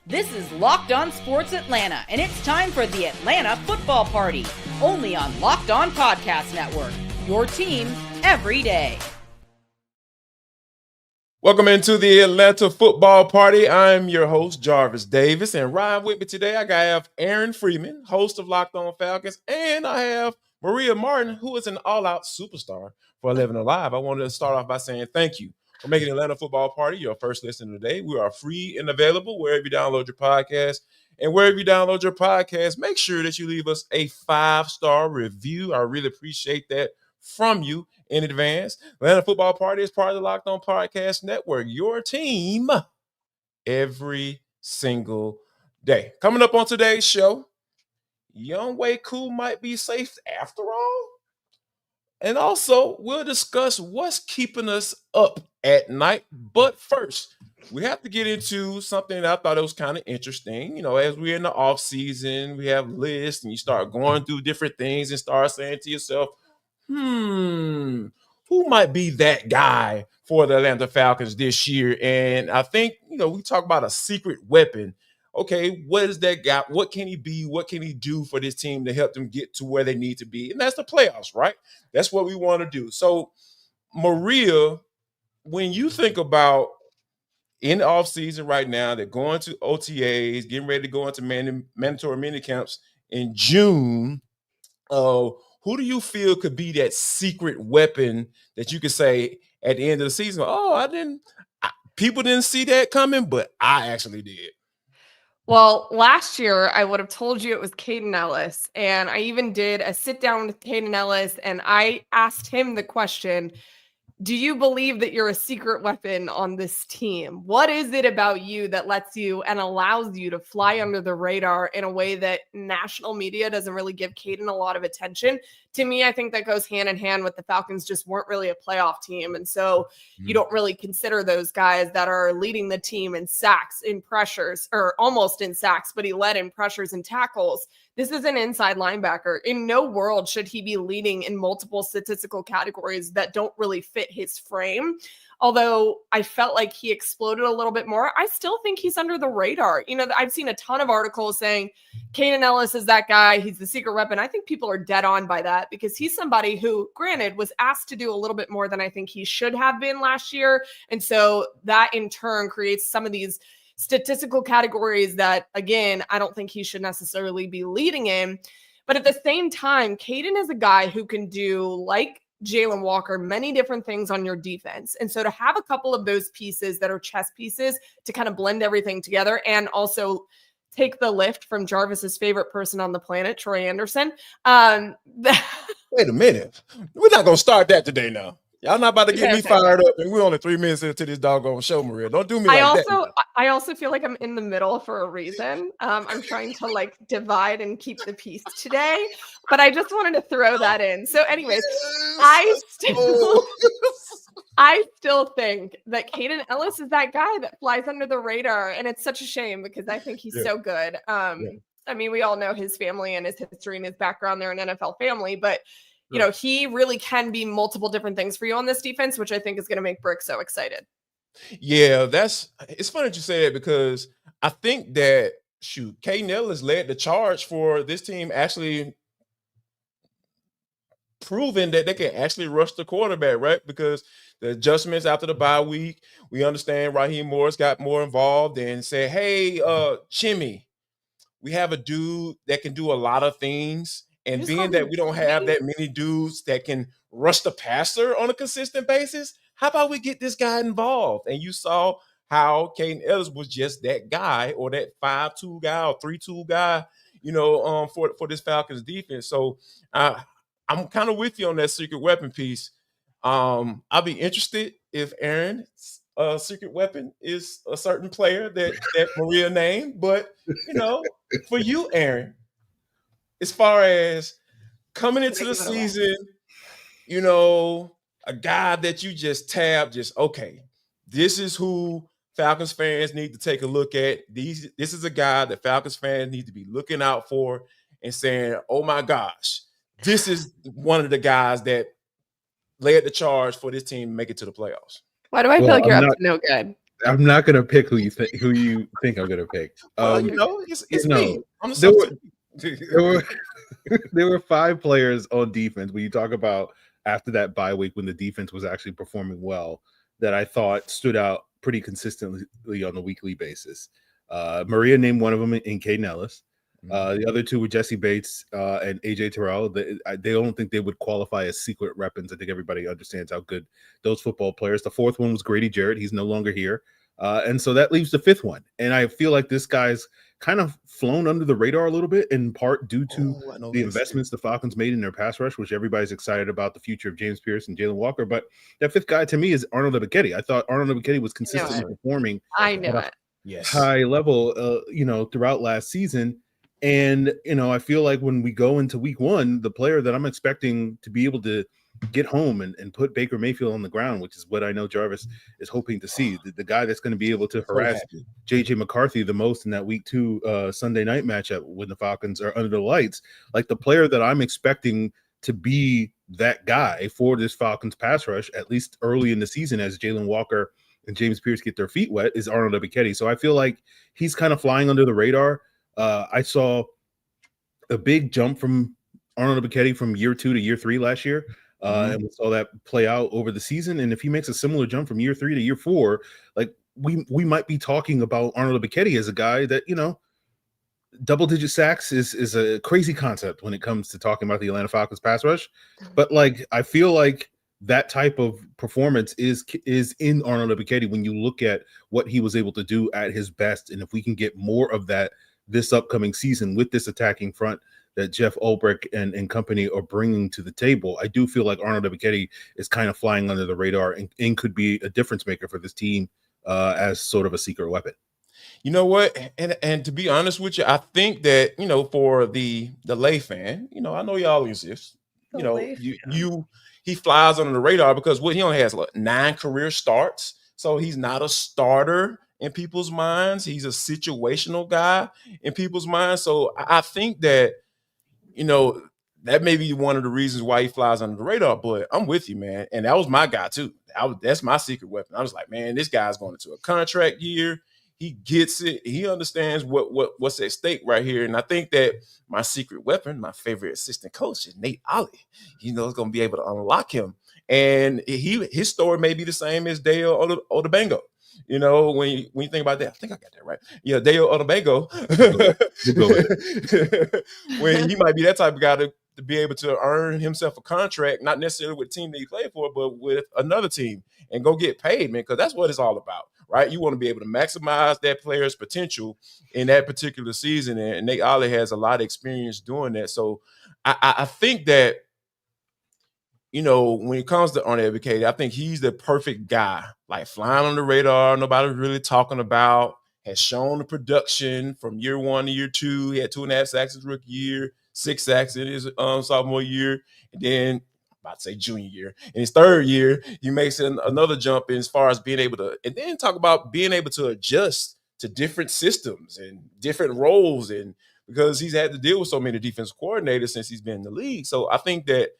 This is Locked On Sports Atlanta, and it's time for the Atlanta Football Party, only on Locked On Podcast Network, your team every day. Welcome into the Atlanta Football Party. I'm your host, Jarvis Davis, and riding with me today, I have Aaron Freeman, host of Locked On Falcons, and I have Maria Martin, who is an all-out superstar for Living Alive. I wanted to start off by saying thank you for making the Atlanta Football Party your first listen today. We are free and available wherever you download your podcast. And wherever you download your podcast, make sure that you leave us a 5-star review. I really appreciate that from you in advance. Atlanta Football Party is part of the Locked On Podcast Network, your team every single day. Coming up on today's show, Younghoe Koo might be safe after all. And also, we'll discuss what's keeping us up at night. But first, we have to get into something that I thought it was kind of interesting. You know, as we're in the offseason, we have lists and you start going through different things and start saying to yourself, who might be that guy for the Atlanta Falcons this year? And I think, you know, we talk about a secret weapon. Okay, what is that guy? What can he be? What can he do for this team to help them get to where they need to be? And that's the playoffs, right? That's what we want to do. So, Maria, when you think about in the offseason right now, they're going to OTAs, getting ready to go into mandatory mini camps in June. Who do you feel could be that secret weapon that you could say at the end of the season, people didn't see that coming, but I actually did? Well, last year, I would have told you it was Kaden Ellis, and I even did a sit-down with Kaden Ellis, and I asked him the question, do you believe that you're a secret weapon on this team? What is it about you that lets you and allows you to fly under the radar in a way that national media doesn't really give Kaden a lot of attention? To me, I think that goes hand in hand with the Falcons just weren't really a playoff team. And so you don't really consider those guys that are leading the team in sacks, in pressures, or almost in sacks, but he led in pressures and tackles. This is an inside linebacker. In no world should he be leading in multiple statistical categories that don't really fit his frame. Although I felt like he exploded a little bit more, I still think he's under the radar. You know, I've seen a ton of articles saying Kaden Ellis is that guy. He's the secret weapon. I think people are dead on by that because he's somebody who, granted, was asked to do a little bit more than I think he should have been last year. And so that in turn creates some of these statistical categories that, again, I don't think he should necessarily be leading in. But at the same time, Kaden is a guy who can do, like Jalen Walker, many different things on your defense. And so to have a couple of those pieces that are chess pieces to kind of blend everything together and also take the lift from Jarvis's favorite person on the planet, Troy Anderson. Wait a minute. We're not going to start that today now. Y'all not about to get me fired up, and we're only 3 minutes into this doggone show, Maria. Don't do me like that. I also feel like I'm in the middle for a reason. I'm trying to like divide and keep the peace today, but I just wanted to throw that in. So anyways, I still think that Kaden Ellis is that guy that flies under the radar, and it's such a shame because I think he's so good. I mean, we all know his family and his history and his background. They're an NFL family, but you know, he really can be multiple different things for you on this defense, which I think is going to make Brick so excited. Yeah, it's funny that you say that because I think that, Kaden Ellis led the charge for this team actually proving that they can actually rush the quarterback, right? Because the adjustments after the bye week, we understand Raheem Morris got more involved and said, hey, Jimmy, we have a dude that can do a lot of things. And being that we don't have that many dudes that can rush the passer on a consistent basis, how about we get this guy involved? And you saw how Kaden Ellis was just that guy or that 5-2 guy or 3-2 guy, you know, for this Falcons defense. So I'm kind of with you on that secret weapon piece. I'll be interested if Aaron's secret weapon is a certain player that Maria named. But, you know, for you, Aaron, as far as coming into the season, you know, a guy that you just tabbed, okay, this is who Falcons fans need to take a look at. This is a guy that Falcons fans need to be looking out for and saying, oh my gosh, this is one of the guys that led the charge for this team to make it to the playoffs. Why do I feel like you're up to no good? I'm not gonna pick who you think I'm gonna pick. Well, it's no, me. I'm the there were substitute. there were there were 5 players on defense when you talk about after that bye week when the defense was actually performing well that I thought stood out pretty consistently on a weekly basis. Maria named one of them in Kaden Ellis. The other 2 were Jesse Bates and AJ Terrell. They don't think they would qualify as secret weapons. I think everybody understands how good those football players. The 4th one was Grady Jarrett. He's no longer here. And so that leaves the 5th one. And I feel like this guy's kind of flown under the radar a little bit, in part due to the investments the Falcons made in their pass rush, which everybody's excited about the future of James Pierce and Jalen Walker. But that 5th guy to me is Arnold Ebiketie. I thought Arnold Ebiketie was consistently performing I knew it. high level, throughout last season. And, I feel like when we go into week 1, the player that I'm expecting to be able to get home and put Baker Mayfield on the ground, which is what I know Jarvis is hoping to see, the guy that's going to be able to harass JJ McCarthy the most in that week 2 Sunday night matchup when the Falcons are under the lights. Like, the player that I'm expecting to be that guy for this Falcons pass rush, at least early in the season, as Jalen Walker and James Pierce get their feet wet, is Arnold Ebiketie. So I feel like he's kind of flying under the radar. I saw a big jump from Arnold Ebiketie from year 2 to year 3 last year. And we saw that play out over the season. And if he makes a similar jump from year 3 to year 4, like we might be talking about Arnold Ebiketie as a guy that, double-digit sacks is a crazy concept when it comes to talking about the Atlanta Falcons pass rush. But I feel like that type of performance is in Arnold Ebiketie when you look at what he was able to do at his best. And if we can get more of that this upcoming season with this attacking front that Jeff Ulbrich and company are bringing to the table, I do feel like Arnold Ebiketie is kind of flying under the radar and could be a difference maker for this team as sort of a secret weapon. You know what? And to be honest with you, I think that, for the lay fan, I know y'all exist. He flies under the radar because he only has 9 career starts. So he's not a starter in people's minds. He's a situational guy in people's minds. So I think that, that may be one of the reasons why he flies under the radar. But I'm with you, man. And that was my guy too. That's my secret weapon. I was like, man, this guy's going into a contract year. He gets it. He understands what's at stake right here. And I think that my secret weapon, my favorite assistant coach, is Nate Ollie. Is going to be able to unlock him. And his story may be the same as Dale Odebango. When you think about that, I think I got that right. Yeah, Dale Odebango. When he might be that type of guy to be able to earn himself a contract, not necessarily with the team that he played for, but with another team and go get paid, man, because that's what it's all about. Right, you want to be able to maximize that player's potential in that particular season, and Nate Ollie has a lot of experience doing that. So I think that, when it comes to Arnold Ebiketie, I think he's the perfect guy, like flying on the radar, nobody's really talking about, has shown the production from year 1 to year 2. He had 2.5 sacks his rookie year, 6 sacks in his sophomore year, and then about to say junior year. In his 3rd year, he makes another jump as far as being able to, and then talk about being able to adjust to different systems and different roles, and because he's had to deal with so many defensive coordinators since he's been in the league. So I think that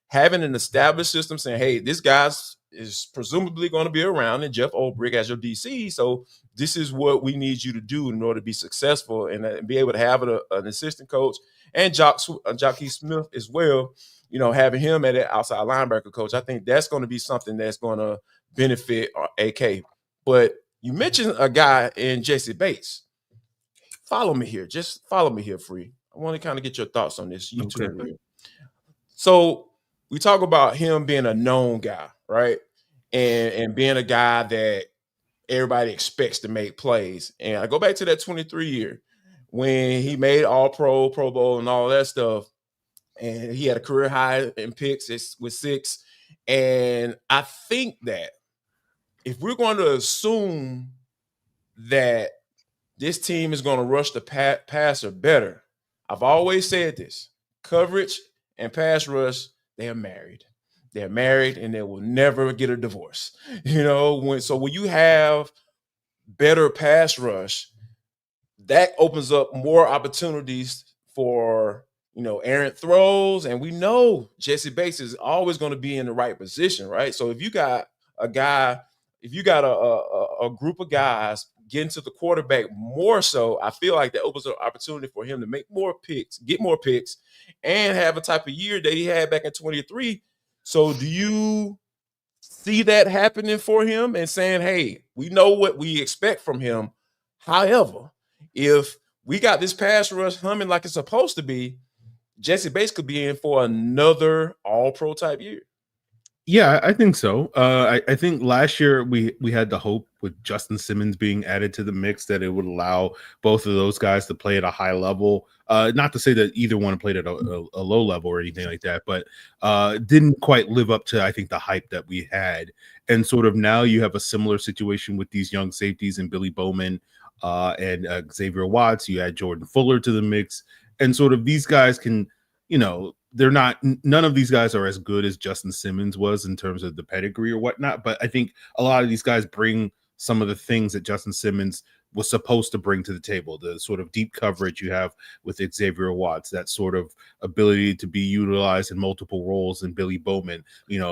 having an established system saying, hey, this guy's is presumably going to be around, and Jeff Ulbrich as your DC, so this is what we need you to do in order to be successful and be able to have an assistant coach and Jockey Smith as well, having him at an outside linebacker coach. I think that's going to be something that's going to benefit AK. But you mentioned a guy in Jesse Bates. Follow me here. Just follow me here, Free. I want to kind of get your thoughts on this. You too. Okay. So we talk about him being a known guy, right? And being a guy that everybody expects to make plays. And I go back to that 23 year when he made All-Pro, Pro Bowl, and all that stuff. And he had a career high in picks with 6. And I think that if we're going to assume that this team is going to rush the passer better, I've always said this: coverage and pass rush, they are married. They're married and they will never get a divorce. When you have better pass rush, that opens up more opportunities for errant throws, and we know Jesse Bates is always going to be in the right position, right? So if you got a guy, if you got a group of guys getting to the quarterback more so, I feel like that opens an opportunity for him to make more picks, get more picks, and have a type of year that he had back in 23. So do you see that happening for him and saying, hey, we know what we expect from him. However, if we got this pass rush humming like it's supposed to be, Jesse Bates could be in for another all-pro type year. Yeah, I think so. I think last year we had the hope with Justin Simmons being added to the mix that it would allow both of those guys to play at a high level. Not to say that either one played at a low level or anything like that, but didn't quite live up to, I think, the hype that we had. And sort of now you have a similar situation with these young safeties and Billy Bowman and Xavier Watts. You add Jordan Fuller to the mix, and sort of these guys can, none of these guys are as good as Justin Simmons was in terms of the pedigree or whatnot. But I think a lot of these guys bring some of the things that Justin Simmons was supposed to bring to the table. The sort of deep coverage you have with Xavier Watts, that sort of ability to be utilized in multiple roles in Billy Bowman,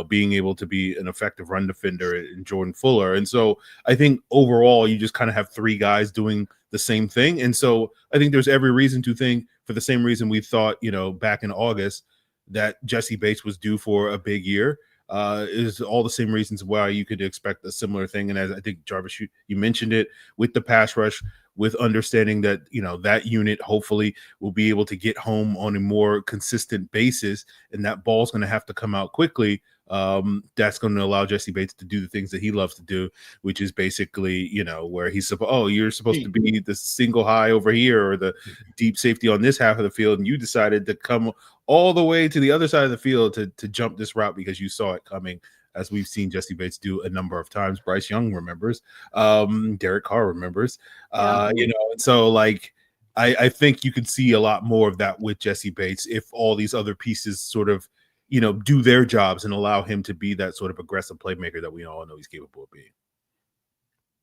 being able to be an effective run defender in Jordan Fuller. And so I think overall you just kind of have three guys doing the same thing. And so I think there's every reason to think, for the same reason we thought, back in August, that Jesse Bates was due for a big year, is all the same reasons why you could expect a similar thing. And as I think, Jarvis, you mentioned it, with the pass rush, with understanding that, that unit hopefully will be able to get home on a more consistent basis, and that ball's going to have to come out quickly. That's going to allow Jesse Bates to do the things that he loves to do, which is basically, where he's you're supposed to be the single high over here or the deep safety on this half of the field, and you decided to come all the way to the other side of the field to jump this route because you saw it coming, as we've seen Jesse Bates do a number of times. Bryce Young remembers, Derek Carr remembers, and so I think you could see a lot more of that with Jesse Bates if all these other pieces sort of, do their jobs and allow him to be that sort of aggressive playmaker that we all know he's capable of being.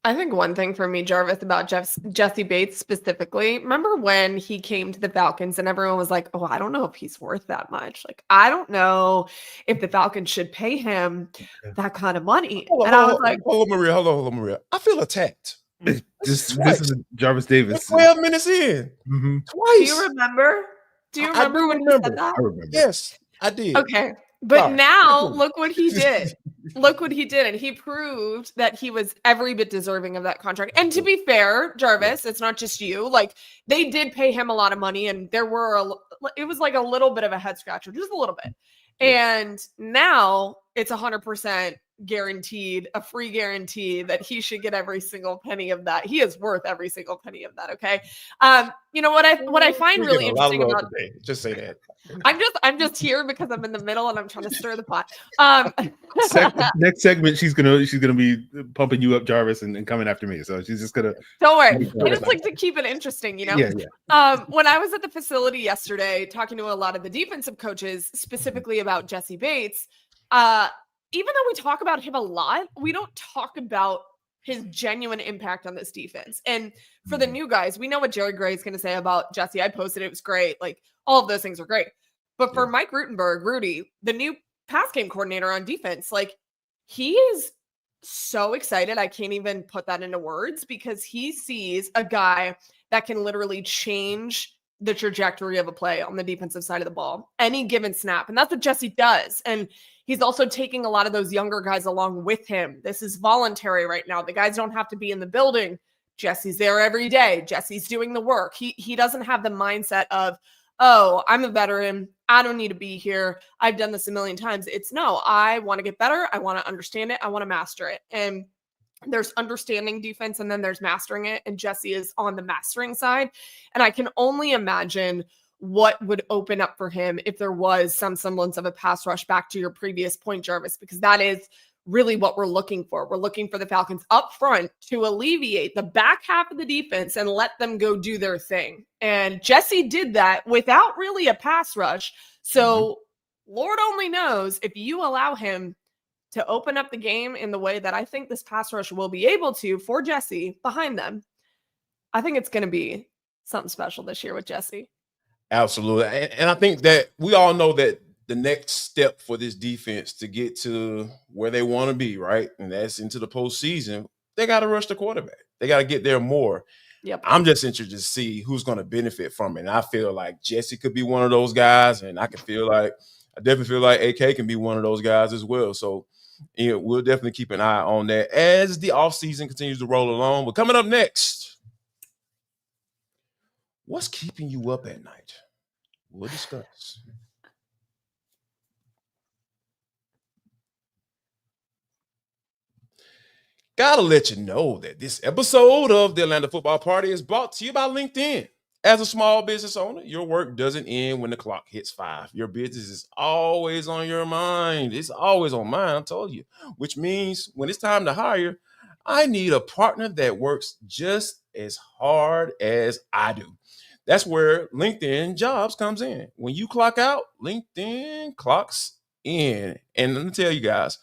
I think one thing for me, Jarvis, about Jesse Bates specifically, remember when he came to the Falcons and everyone was like, oh, I don't know if he's worth that much. Like, I don't know if the Falcons should pay him that kind of money. Hold on, Maria. I feel attacked. This is Jarvis Davis. 12 minutes in. Mm-hmm. Twice. Do you remember when he said that? I remember. Yes, I did. Okay. But now look what he did. Look what he did. And he proved that he was every bit deserving of that contract. And to be fair, Jarvis, it's not just you. Like, they did pay him a lot of money, and it was like a little bit of a head scratcher, just a little bit. And now it's 100% guaranteed, a free guarantee that he should get every single penny of that. He is worth every single penny of that. Okay. What I find really interesting about just say that. I'm just here because I'm in the middle and I'm trying to stir the pot. Next segment, she's gonna be pumping you up, Jarvis, and coming after me. So she's just gonna. Don't worry. I just like to keep it interesting, Yeah. When I was at the facility yesterday talking to a lot of the defensive coaches, specifically about Jesse Bates, even though we talk about him a lot, we don't talk about his genuine impact on this defense. And for the new guys, we know what Jerry Gray is going to say about Jesse. I posted it was great. Like, all of those things are great. But for Mike Rudy, the new pass game coordinator on defense, like, he is so excited. I can't even put that into words because he sees a guy that can literally change the trajectory of a play on the defensive side of the ball, any given snap. And that's what Jesse does. And he's also taking a lot of those younger guys along with him. This is voluntary right now. The guys don't have to be in the building. Jesse's there every day. Jesse's doing the work. He doesn't have the mindset of, oh, I'm a veteran. I don't need to be here. I've done this a million times. It's no, I want to get better. I want to understand it. I want to master it. And there's understanding defense and then there's mastering it. And Jesse is on the mastering side. And I can only imagine what would open up for him if there was some semblance of a pass rush, back to your previous point, Jarvis, because that is really what we're looking for. We're looking for the Falcons up front to alleviate the back half of the defense and let them go do their thing. And Jesse did that without really a pass rush. So Lord only knows, if you allow him to open up the game in the way that I think this pass rush will be able to for Jesse behind them, I think it's going to be something special this year with Jesse. Absolutely. And I think that we all know that the next step for this defense to get to where they want to be, right? And that's into the postseason. They got to rush the quarterback. They got to get there more. Yep. I'm just interested to see who's going to benefit from it. And I feel like Jesse could be one of those guys, and I definitely feel like AK can be one of those guys as well. So, we'll definitely keep an eye on that as the offseason continues to roll along. But coming up next, what's keeping you up at night? We'll discuss. Gotta let you know that this episode of the Atlanta Football Party is brought to you by LinkedIn. As a small business owner, your work doesn't end when the clock hits 5. Your business is always on your mind. It's always on mine, I told you. Which means when it's time to hire, I need a partner that works just as hard as I do. That's where LinkedIn Jobs comes in. When you clock out, LinkedIn clocks in. And let me tell you guys,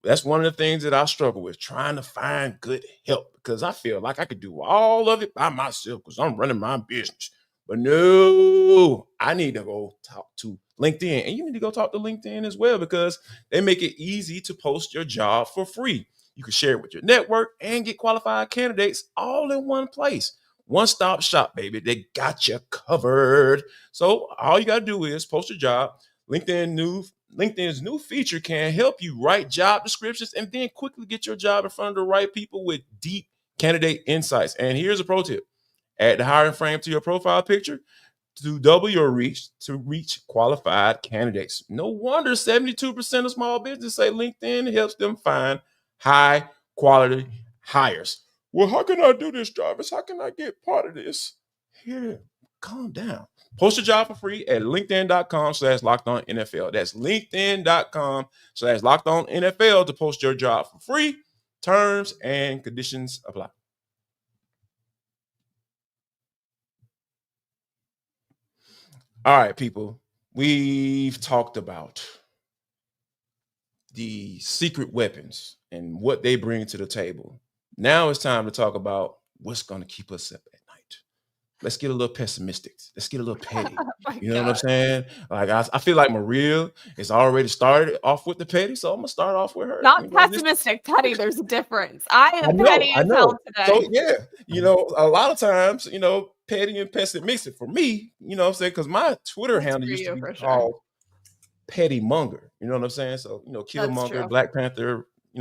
that's one of the things that I struggle with, trying to find good help, because I feel like I could do all of it by myself because I'm running my business. But no, I need to go talk to LinkedIn. And you need to go talk to LinkedIn as well, because they make it easy to post your job for free. You can share it with your network and get qualified candidates all in one place. One-stop shop, baby. They got you covered. So all you got to do is post your job. LinkedIn's new feature can help you write job descriptions and then quickly get your job in front of the right people with deep candidate insights. And here's a pro tip. Add the hiring frame to your profile picture to double your reach to reach qualified candidates. No wonder 72% of small businesses say LinkedIn helps them find high quality hires. Well, how can I do this, Jarvis? How can I get part of this? Here, calm down. Post a job for free at linkedin.com/lockedonnfl. That's linkedin.com/lockedonnfl to post your job for free. Terms and conditions apply. All right, people. We've talked about the secret weapons and what they bring to the table. Now it's time to talk about what's going to keep us up at night. Let's get a little pessimistic. Let's get a little petty. You know what I'm saying? Like I feel like Maria has already started off with the petty, so I'm gonna start off with her. Not pessimistic, petty. There's a difference. I am petty as hell today. So yeah, a lot of times, petty and pessimistic for me, you know what I'm saying? Because my Twitter handle used to be called Petty Monger. You know what I'm saying? So, Killmonger, Black Panther, I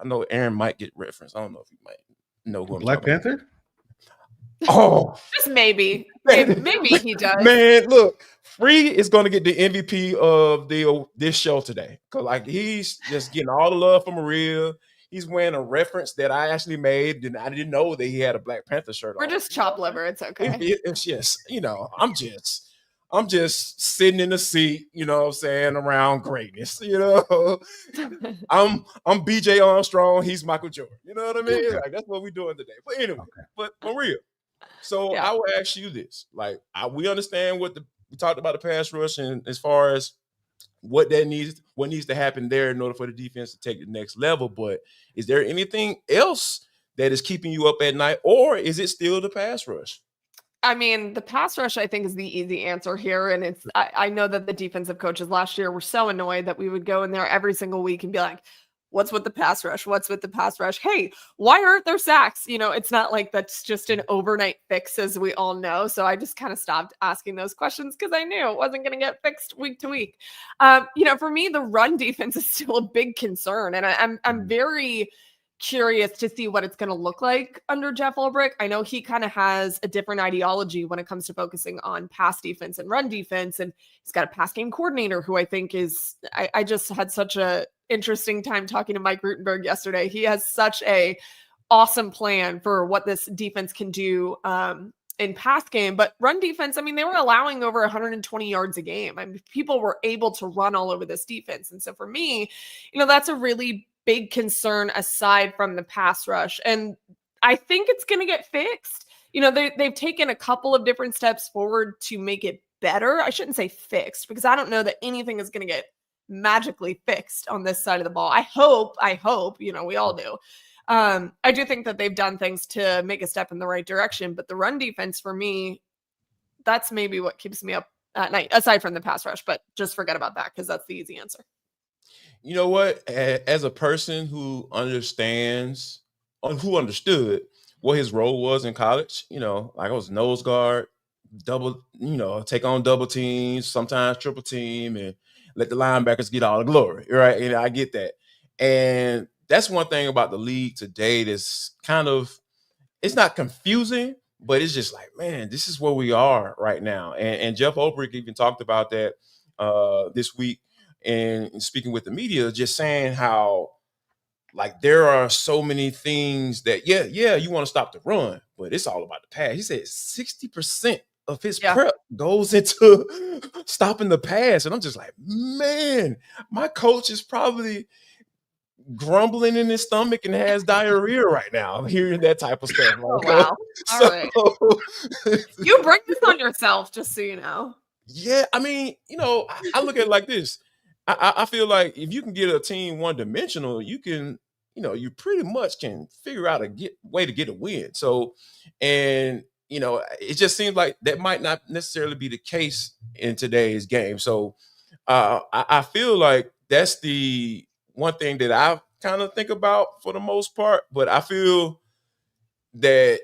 know Aaron might get reference. I don't know if you might know who Black Panther? Oh, just maybe he does. Man, look, Free is going to get the MVP of this show today, because he's just getting all the love from Maria. He's wearing a reference that I actually made, and I didn't know that he had a Black Panther shirt on. We're just chop liver. It's okay. It's just, I'm just sitting in the seat, you know what I'm saying, around greatness, I'm BJ Armstrong, he's Michael Jordan, you know what I mean? Like, that's what we're doing today. But anyway, but Maria, so I will ask you this. We understand we talked about the pass rush, and as far as what needs to happen there in order for the defense to take the next level. But is there anything else that is keeping you up at night, or is it still the pass rush? I mean, the pass rush, I think, is the easy answer here. And I know that the defensive coaches last year were so annoyed that we would go in there every single week and be like, what's with the pass rush? What's with the pass rush? Hey, why aren't there sacks? It's not like that's just an overnight fix, as we all know. So I just kind of stopped asking those questions because I knew it wasn't going to get fixed week to week. For me, the run defense is still a big concern. And I'm very curious to see what it's going to look like under Jeff Ulbrich. I know he kind of has a different ideology when it comes to focusing on pass defense and run defense. And he's got a pass game coordinator who I think is, I just had such a interesting time talking to Mike Rutenberg yesterday. He has such a awesome plan for what this defense can do in pass game, but run defense, they were allowing over 120 yards a game. People were able to run all over this defense. And so for me, that's a really big concern aside from the pass rush. And I think it's going to get fixed. They've taken a couple of different steps forward to make it better. I shouldn't say fixed, because I don't know that anything is going to get magically fixed on this side of the ball. I hope, we all do. I do think that they've done things to make a step in the right direction, but the run defense for me, that's maybe what keeps me up at night, aside from the pass rush, but just forget about that because that's the easy answer. You know what? As a person who understood what his role was in college, like I was nose guard, double, take on double teams, sometimes triple team, and let the linebackers get all the glory, right? And I get that. And that's one thing about the league today that's it's not confusing, but it's just like, man, this is where we are right now. And Jeff Ulbrich even talked about that this week and speaking with the media, just saying how like there are so many things that, you want to stop the run, but it's all about the pass. He said 60% of his prep goes into stopping the pass. And I'm just like, man, my coach is probably grumbling in his stomach and has diarrhea right now hearing that type of stuff. Oh, wow. All right. You bring this on yourself, just so you know. Yeah, I mean, I look at it like this. I feel like if you can get a team one-dimensional, you can, you pretty much can figure out a way to get a win. So, and, it just seems like that might not necessarily be the case in today's game. So I feel like that's the one thing that I kind of think about for the most part. But I feel that,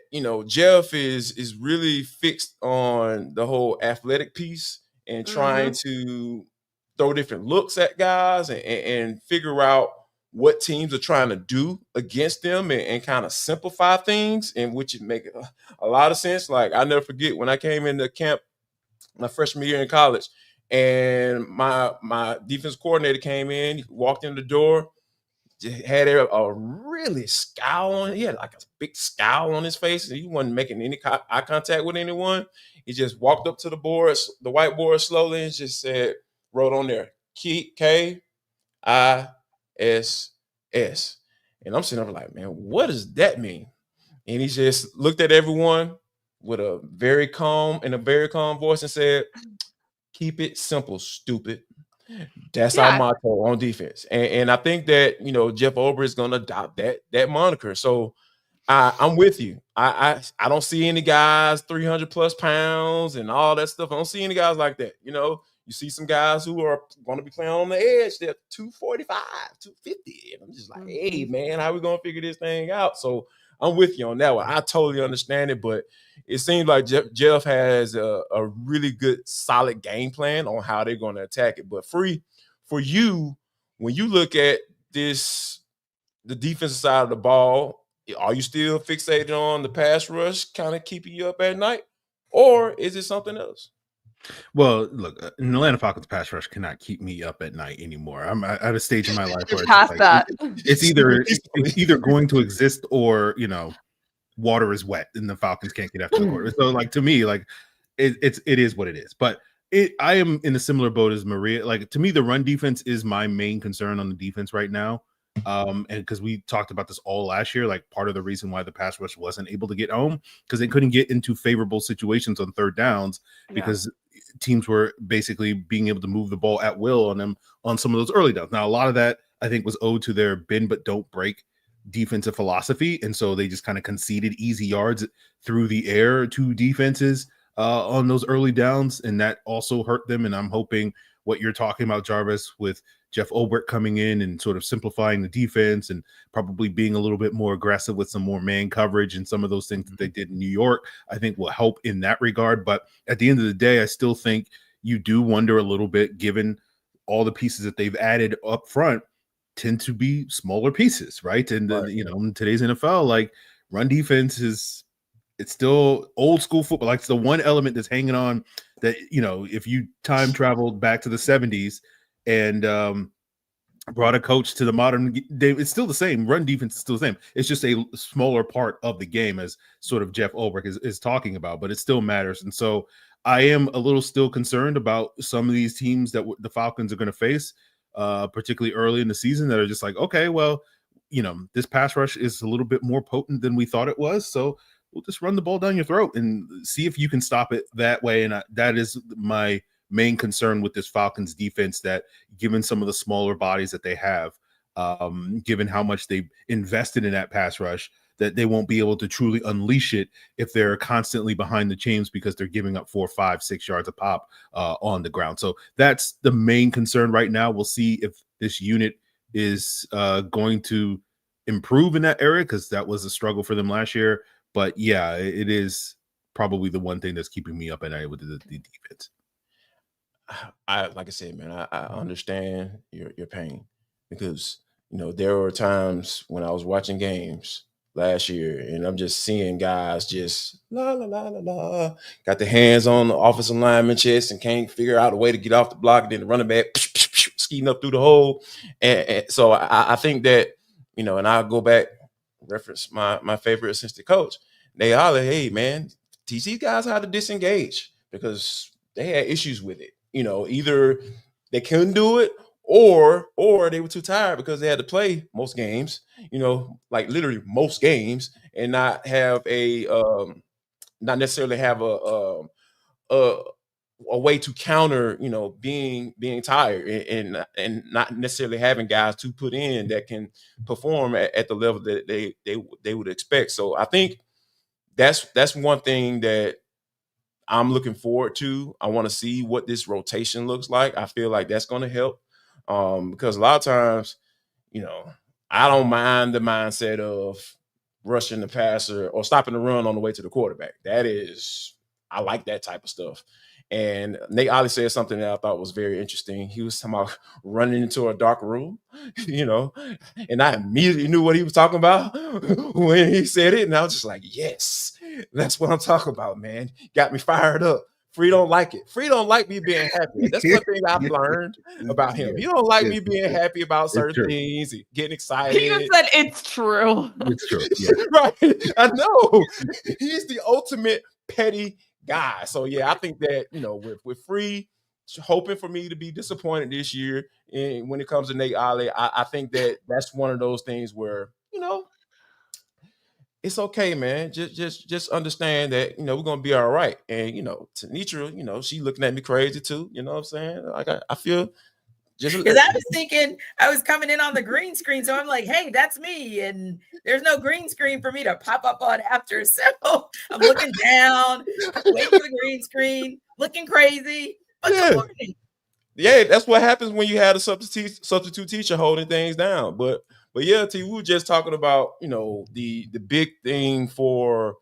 Jeff is really fixed on the whole athletic piece and trying to throw different looks at guys and figure out what teams are trying to do against them and kind of simplify things, and which would make a lot of sense. Like, I never forget when I came into camp my freshman year in college, and my defense coordinator came in, he walked in the door, had a really scowl on. He had like a big scowl on his face, and he wasn't making any eye contact with anyone. He just walked up to the whiteboard slowly, and just wrote on there, KISS. And I'm sitting there like, man, what does that mean? And he just looked at everyone with a very calm voice and said, keep it simple, stupid. That's our motto on defense. And I think that, Jeff Ulbrich is going to adopt that moniker. So I'm with you. I don't see any guys 300 plus pounds and all that stuff. I don't see any guys like that. You see some guys who are going to be playing on the edge. They're 245, 250. And I'm just like, hey, man, how we going to figure this thing out? So I'm with you on that one. I totally understand it, but it seems like Jeff has a really good, solid game plan on how they're going to attack it. But for you, when you look at the defensive side of the ball, are you still fixated on the pass rush kind of keeping you up at night, or is it something else? Well, look, an Atlanta Falcons pass rush cannot keep me up at night anymore. I'm at a stage in my life where it's either going to exist or, water is wet and the Falcons can't get after the quarter. So, like, to me, like, it is what it is. But I am in a similar boat as Maria. Like, to me, the run defense is my main concern on the defense right now. And because we talked about this all last year, like part of the reason why the pass rush wasn't able to get home, because they couldn't get into favorable situations on third downs because teams were basically being able to move the ball at will on them on some of those early downs. Now, a lot of that I think was owed to their bend but don't break defensive philosophy, and so they just kind of conceded easy yards through the air to defenses on those early downs, and that also hurt them. And I'm hoping what you're talking about, Jarvis, with Jeff Ulbrich coming in and sort of simplifying the defense and probably being a little bit more aggressive with some more man coverage and some of those things that they did in New York, I think will help in that regard. But at the end of the day, I still think you do wonder a little bit, given all the pieces that they've added up front tend to be smaller pieces, right? And in today's NFL, like, run defense it's still old school football. Like, it's the one element that's hanging on that, if you time traveled back to the 70s and brought a coach to the modern day, it's still the same. Run defense is still the same. It's just a smaller part of the game, as sort of Jeff Ulbrich is talking about, but it still matters. And so I am a little still concerned about some of these teams that the Falcons are going to face, particularly early in the season, that are just like, okay, well, this pass rush is a little bit more potent than we thought it was. So we'll just run the ball down your throat and see if you can stop it that way. And that is my main concern with this Falcons defense, that given some of the smaller bodies that they have, given how much they've invested in that pass rush, that they won't be able to truly unleash it if they're constantly behind the chains because they're giving up 4, 5, 6 yards a pop on the ground. So that's the main concern right now. We'll see if this unit is going to improve in that area, because that was a struggle for them last year. But yeah, it is probably the one thing that's keeping me up at night with the defense. I like I said, man, I understand your pain, because there were times when I was watching games last year and I'm just seeing guys just la la la la la, got their hands on the offensive lineman chest and can't figure out a way to get off the block, and then the running back skiing up through the hole. And so I think that, and I'll go back, reference my favorite assistant coach, they all like, hey man, teach these guys how to disengage, because they had issues with it. Either they couldn't do it, or they were too tired because they had to play most games, like literally most games, and not have not necessarily have a way to counter, being tired, and not necessarily having guys to put in that can perform at the level that they would expect. So I think that's one thing that I'm looking forward to. I want to see what this rotation looks like. I feel like that's going to help, because a lot of times, I don't mind the mindset of rushing the passer or stopping the run on the way to the quarterback. I like that type of stuff. And Nate Ollie said something that I thought was very interesting. He was talking about running into a dark room, and I immediately knew what he was talking about when he said it. And I was just like, yes, that's what I'm talking about, man. Got me fired up. Free don't like it. Free don't like me being happy. That's one thing I've learned about him. He don't like me being happy about certain things, getting excited. He just said it's true. It's true. Yeah. Right. I know. He's the ultimate petty guy. So yeah, I think that, with Free hoping for me to be disappointed this year, and when it comes to Nate Ollie, I think that that's one of those things where, it's okay, man. Just understand that, we're gonna be all right. And Tanitra, she looking at me crazy too. You know what I'm saying? Like I feel just because I was thinking I was coming in on the green screen, so I'm like, hey, that's me, and there's no green screen for me to pop up on after. So I'm looking down, waiting for the green screen, looking crazy. But good morning. Yeah, that's what happens when you had a substitute teacher holding things down. But yeah, T, we were just talking about, the big thing for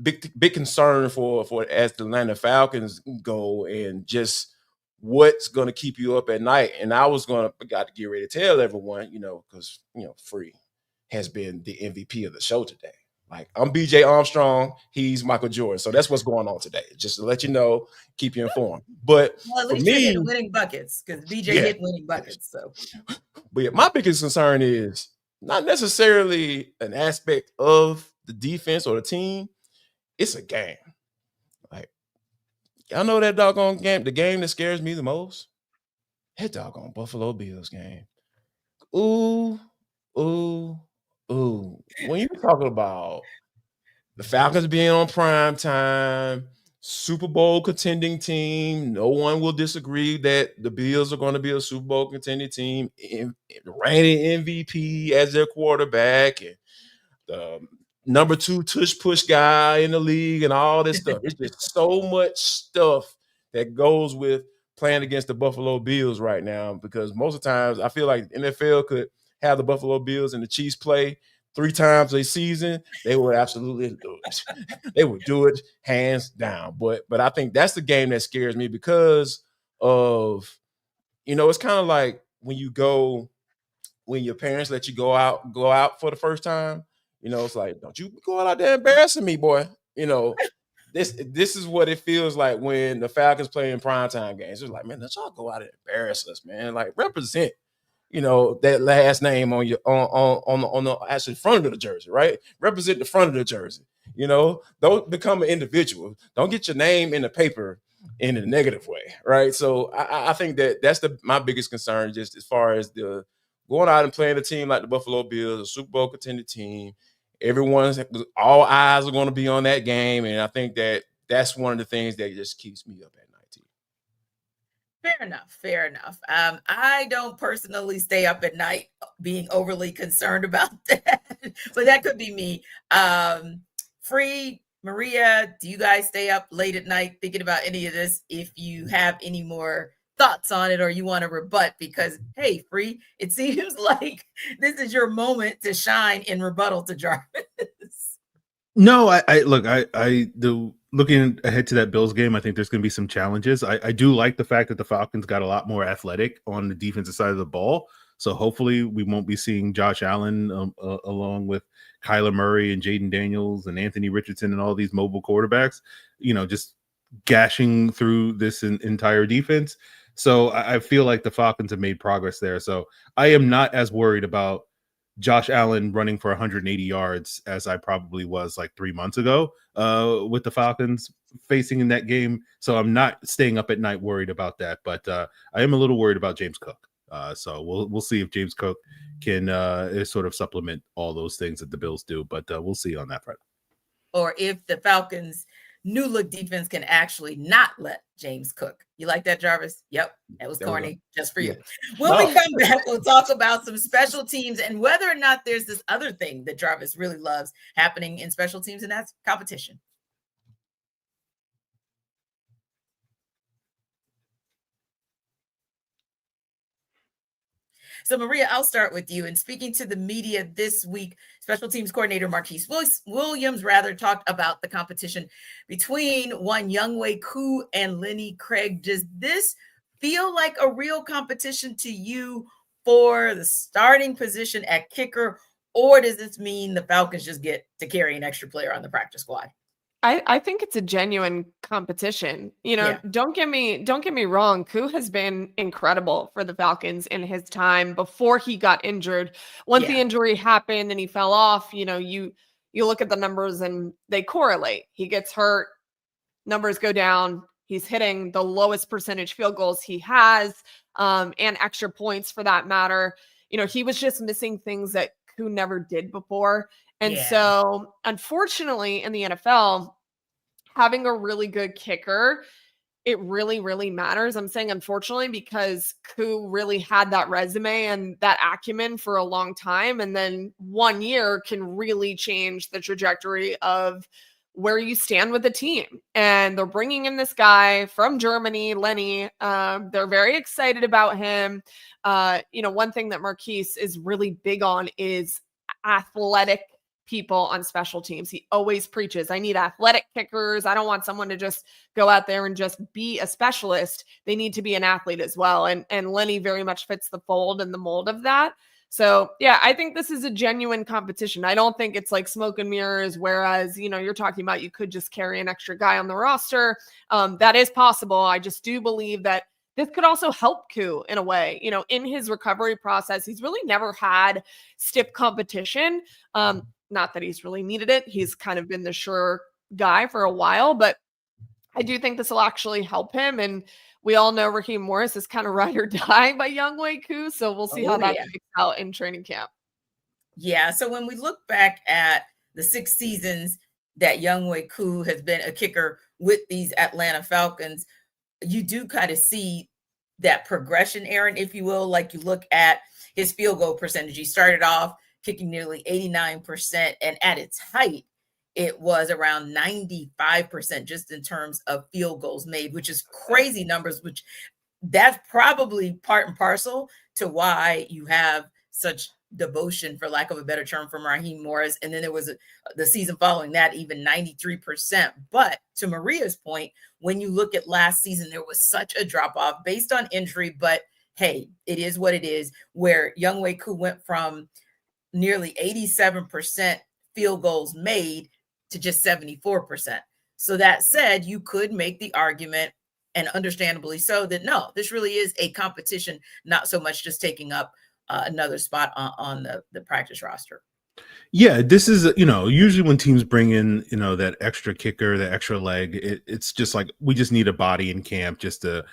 big concern for as the Atlanta Falcons go, and just what's going to keep you up at night. And I got to get ready to tell everyone, because Free has been the MVP of the show today. Like, I'm BJ Armstrong, he's Michael Jordan. So that's what's going on today. Just to let you know, keep you informed. But at least you're hitting winning buckets, because BJ hit winning buckets. So, but yeah, my biggest concern is not necessarily an aspect of the defense or the team. It's a game. Like, y'all know that doggone game, the game that scares me the most? That doggone Buffalo Bills game. Ooh. When you're talking about the Falcons being on prime time, Super Bowl contending team, no one will disagree that the Bills are going to be a Super Bowl contending team, reigning MVP as their quarterback, and the number 2 Tush Push guy in the league, and all this stuff. It's just so much stuff that goes with playing against the Buffalo Bills right now, because most of the times I feel like the NFL could have the Buffalo Bills and the Chiefs play 3 times a season, they would absolutely do it. They would do it hands down. But I think that's the game that scares me, because of, it's kind of like when your parents let you go out for the first time. It's like, don't you go out there embarrassing me, boy. This is what it feels like when the Falcons play in primetime games. It's like, man, let y'all go out and embarrass us, man. Like, represent, that last name on your on the actually front of the jersey, right? Represent the front of the jersey. Don't become an individual. Don't get your name in the paper in a negative way, right? So I think that's my biggest concern, just as far as the going out and playing a team like the Buffalo Bills, a Super Bowl contender team. All eyes are going to be on that game, and I think that's one of the things that just keeps me up at night. Fair enough. I don't personally stay up at night being overly concerned about that. but that could be me. Free, Maria, do you guys stay up late at night thinking about any of this? If you have any more thoughts on it or you want to rebut, because hey, Free, it seems like this is your moment to shine in rebuttal to Jarvis. No, looking ahead to that Bills game, I think there's going to be some challenges. I do like the fact that the Falcons got a lot more athletic on the defensive side of the ball. So hopefully we won't be seeing Josh Allen along with Kyler Murray and Jaden Daniels and Anthony Richardson and all these mobile quarterbacks, just gashing through this entire defense. So I feel like the Falcons have made progress there. So I am not as worried about Josh Allen running for 180 yards as I probably was like 3 months ago with the Falcons facing in that game. So I'm not staying up at night worried about that. But I am a little worried about James Cook. So we'll see if James Cook can sort of supplement all those things that the Bills do. But we'll see on that front. Or if the Falcons' new look defense can actually not let James cook. You like that, Jarvis? Yep. That was corny just for you. When we come back, we'll talk about some special teams and whether or not there's this other thing that Jarvis really loves happening in special teams, and that's competition. So, Maria, I'll start with you. And speaking to the media this week, special teams coordinator Marquise Williams talked about the competition between one Younghoe Koo and Lenny Craig. Does this feel like a real competition to you for the starting position at kicker, or does this mean the Falcons just get to carry an extra player on the practice squad? I think it's a genuine competition. Don't get me wrong. Koo has been incredible for the Falcons in his time before he got injured. Once the injury happened and he fell off, you look at the numbers and they correlate. He gets hurt, numbers go down. He's hitting the lowest percentage field goals he has, and extra points for that matter. He was just missing things that Koo never did before. And so, unfortunately, in the NFL, having a really good kicker, it really, really matters. I'm saying unfortunately because Koo really had that resume and that acumen for a long time. And then 1 year can really change the trajectory of where you stand with the team. And they're bringing in this guy from Germany, Lenny. They're very excited about him. One thing that Marquise is really big on is athletic people on special teams. He always preaches, I need athletic kickers. I don't want someone to just go out there and just be a specialist. They need to be an athlete as well. And Lenny very much fits the fold and the mold of that. So yeah, I think this is a genuine competition. I don't think it's like smoke and mirrors, whereas, you're talking about you could just carry an extra guy on the roster. That is possible. I just do believe that this could also help Koo in a way. In his recovery process, he's really never had stiff competition. Not that he's really needed it. He's kind of been the sure guy for a while, but I do think this will actually help him. And we all know Raheem Morris is kind of ride or die by Younghoe Koo. So we'll see how that shakes out in training camp. Yeah. So when we look back at the 6 seasons that Younghoe Koo has been a kicker with these Atlanta Falcons, you do kind of see that progression, Aaron, if you will. Like you look at his field goal percentage. He started off kicking nearly 89%. And at its height, it was around 95% just in terms of field goals made, which is crazy numbers, which that's probably part and parcel to why you have such devotion, for lack of a better term, from Raheem Morris. And then there was the season following that, even 93%. But to Maria's point, when you look at last season, there was such a drop off based on injury. But hey, it is what it is, where Younghoe Koo went from nearly 87% field goals made to just 74%. So that said, you could make the argument, and understandably so, that no, this really is a competition, not so much just taking up another spot on the practice roster. Yeah, this is, usually when teams bring in, that extra kicker, that extra leg, it's just like, we just need a body in camp just to,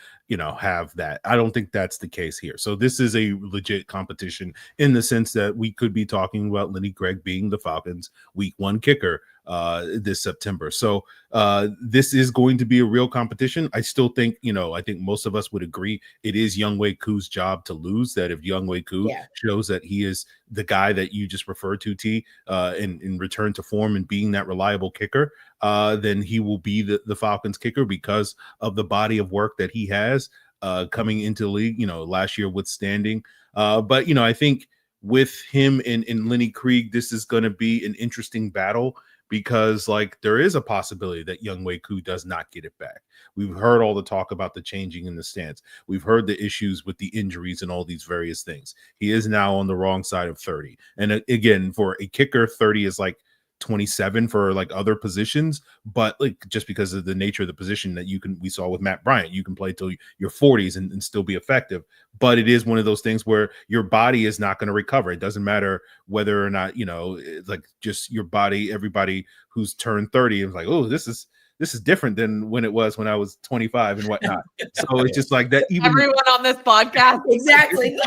have that. I don't think that's the case here. So this is a legit competition in the sense that we could be talking about Lenny Craig being the Falcons' week 1 kicker. this September. So this is going to be a real competition. I still think, I think most of us would agree it is Younghoe Koo's job to lose. That if Younghoe Koo shows that he is the guy that you just referred to, T, in return to form and being that reliable kicker, then he will be the Falcons kicker because of the body of work that he has coming into the league, last year withstanding. But, I think with him and Lenny Krieg, this is going to be an interesting battle because there is a possibility that Younghoe Koo does not get it back. We've heard all the talk about the changing in the stance. We've heard the issues with the injuries and all these various things. He is now on the wrong side of 30. And again, for a kicker, 30 is 27 for other positions, but just because of the nature of the position that we saw with Matt Bryant, you can play till your 40s and still be effective. But it is one of those things where your body is not going to recover. It doesn't matter whether or not, just your body, everybody who's turned 30 is oh, this is different than when it was when I was 25 and whatnot. So it's just that. Even everyone on this podcast, exactly.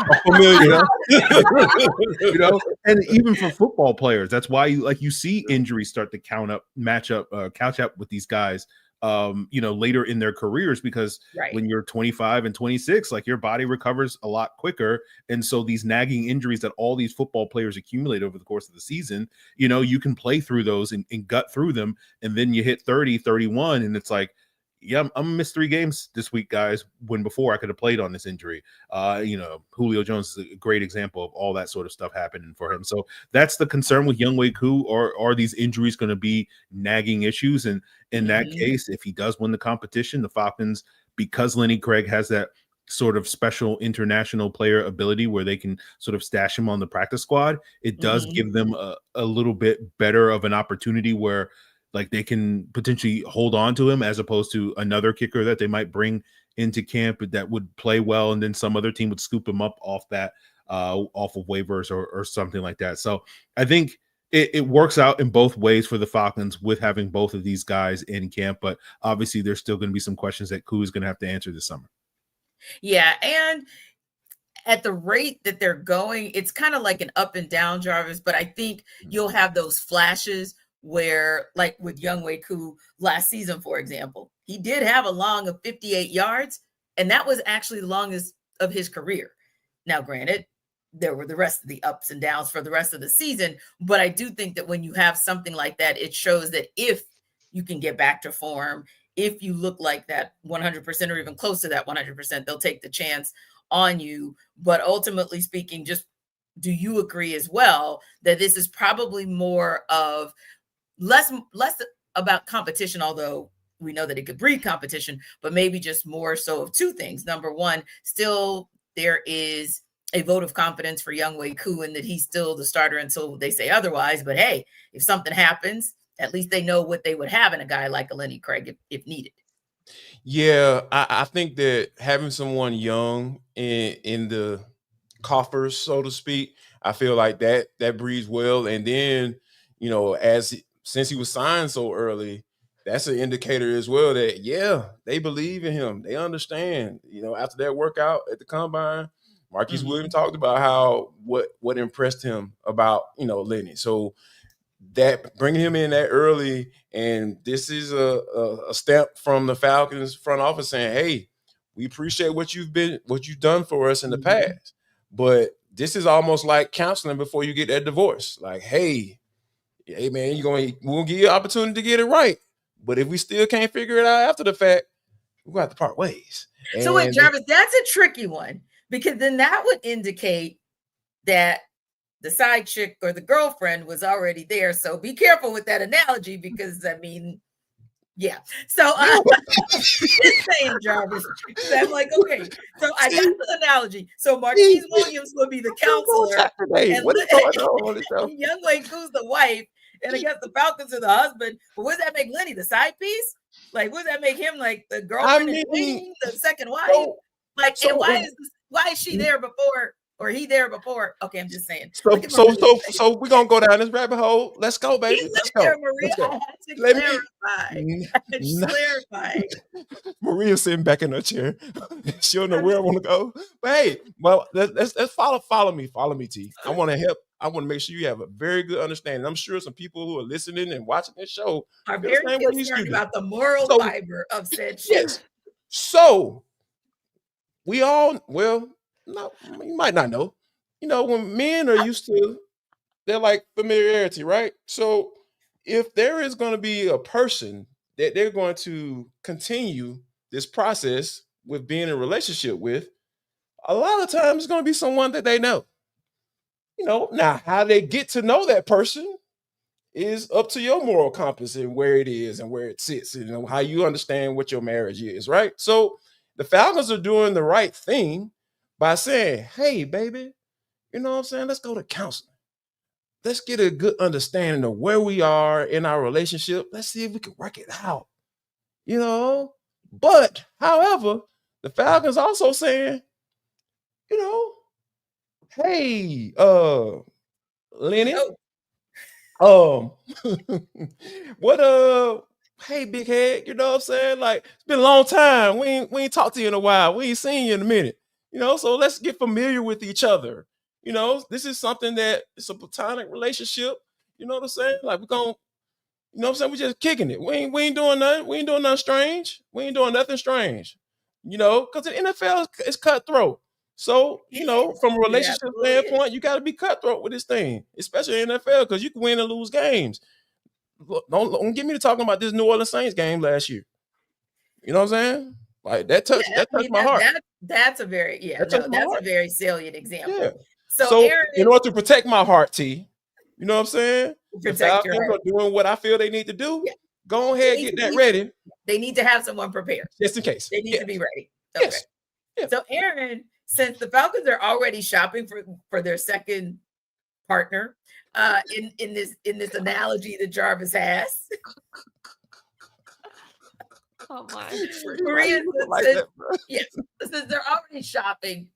And even for football players, that's why you see injuries start to catch up with these guys, later in their careers, because when you're 25 and 26, your body recovers a lot quicker. And so these nagging injuries that all these football players accumulate over the course of the season, you can play through those and gut through them. And then you hit 30, 31, and it's I'm gonna miss 3 games this week, guys, when before I could have played on this injury. Julio Jones is a great example of all that sort of stuff happening for him. So that's the concern with Younghoe Koo. Are these injuries going to be nagging issues? And in that case, if he does win the competition, the Falcons, because Lenny Krieg has that sort of special international player ability where they can sort of stash him on the practice squad, it does give them a little bit better of an opportunity where they can potentially hold on to him as opposed to another kicker that they might bring into camp that would play well, and then some other team would scoop him up off of waivers or something like that. So I think it works out in both ways for the Falcons with having both of these guys in camp, but obviously there's still going to be some questions that Koo is going to have to answer this summer. Yeah, and at the rate that they're going, it's kind of like an up and down, Jarvis, but I think you'll have those flashes where, with Younghoe Koo last season, for example, he did have a long of 58 yards, and that was actually the longest of his career. Now, granted, there were the rest of the ups and downs for the rest of the season, but I do think that when you have something like that, it shows that if you can get back to form, if you look like that 100% or even close to that 100%, they'll take the chance on you. But ultimately speaking, just do you agree as well that this is probably more of less about competition, although we know that it could breed competition, but maybe just more so of 2 things. Number one, still there is a vote of confidence for Younghoe Koo and that he's still the starter until they say otherwise. But hey, if something happens, at least they know what they would have in a guy like a Lenny Krieg if needed. Yeah, I think that having someone young in the coffers, so to speak, I feel like that breeds well. And then, since he was signed so early, that's an indicator as well that, they believe in him. They understand, after that workout at the combine, Marquise Williams talked about how what impressed him about, Lenny. So that bringing him in that early, and this is a step from the Falcons front office saying, hey, we appreciate what you've done for us in the past. But this is almost like counseling before you get that divorce. Hey man, we'll give you an opportunity to get it right. But if we still can't figure it out after the fact, we're going to have to part ways. So wait, Jarvis, that's a tricky one, because then that would indicate that the side chick or the girlfriend was already there. So be careful with that analogy, because yeah. So just saying, Jarvis. I'm okay. So I got the analogy. So Marquise Williams will be the counselor. And Younghoe Koo's the wife. And I guess the Falcons are the husband. But what does that make Lenny, the side piece? What does that make him, the girlfriend and the second wife? And why is she there before? or he there before. Okay, I'm just saying. So Look at so Maria's so face. so we're gonna go down this rabbit hole. Let's go, He baby. Let's looked go. there, Maria. Let's I go. had to Let me clarify. N- I had to n- clarify. Maria sitting back in her chair. She don't know where I want to go. But hey, well, let's follow me. Follow me, T. I want to help. I want to make sure you have a very good understanding. I'm sure some people who are listening and watching this show Are feel the very same way you concerned do. about the moral So fiber of said show. yes. So we all, well, no, you might not know. You know, when men are used to, they're like familiarity, right? So if there is going to be a person that they're going to continue this process with being in a relationship with, a lot of times it's going to be someone that they know. You know, now how they get to know that person is up to your moral compass and where it is and where it sits, you know, how you understand what your marriage is, right? So the Falcons are doing the right thing by saying, hey, baby, you know what I'm saying? Let's go to counseling. Let's get a good understanding of where we are in our relationship. Let's see if we can work it out, you know? But, however, the Falcons also saying, you know, hey, Lenny, Oh, what hey big head, you know what I'm saying? Like it's been a long time. We ain't talked to you in a while. We ain't seen you in a minute. You know, so let's get familiar with each other. You know, this is something that it's a platonic relationship. You know what I'm saying? Like we're gonna, you know what I'm saying? We're just kicking it. We ain't doing nothing. We ain't doing nothing strange. We ain't doing nothing strange. You know, because the NFL is cutthroat. So, you it know, is. from a It relationship absolutely is. standpoint, you got to be cutthroat with this thing, especially in NFL, because you can win and lose games. Look, don't get me to talking about this New Orleans Saints game last year. You know what I'm saying? Like that Yeah, touched I that touched mean my heart. that's a very That touched my that's a heart. very salient Yeah. example. So So Aaron in order to protect my heart, T, you know what I'm saying? The protect your Falcons heart. are doing what I feel they need to do. Yeah, Go they ahead, need get to that be ready, they need to have someone prepared. just in case. They need to Yes. be ready. Okay. Yes. Yeah. So Aaron, since the Falcons are already shopping for their second partner, in this analogy that Jarvis has, Oh my. Maria Like says, that, bro. yes, since they're already shopping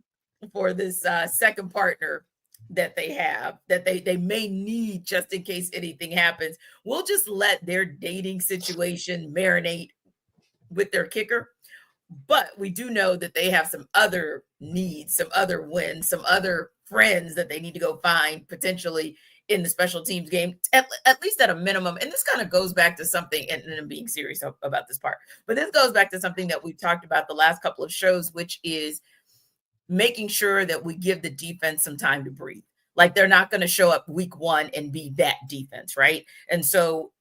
for this second partner that they have, that they may need just in case anything happens, we'll just let their dating situation marinate with their kicker. But we do know that they have some other needs, some other wins, some other friends that they need to go find potentially in the special teams game, at least at a minimum. And this kind of goes back to something, and I'm being serious about this part, but this goes back to something that we've talked about the last couple of shows, which is making sure that we give the defense some time to breathe. Like they're not going to show up week one and be that defense, right? And so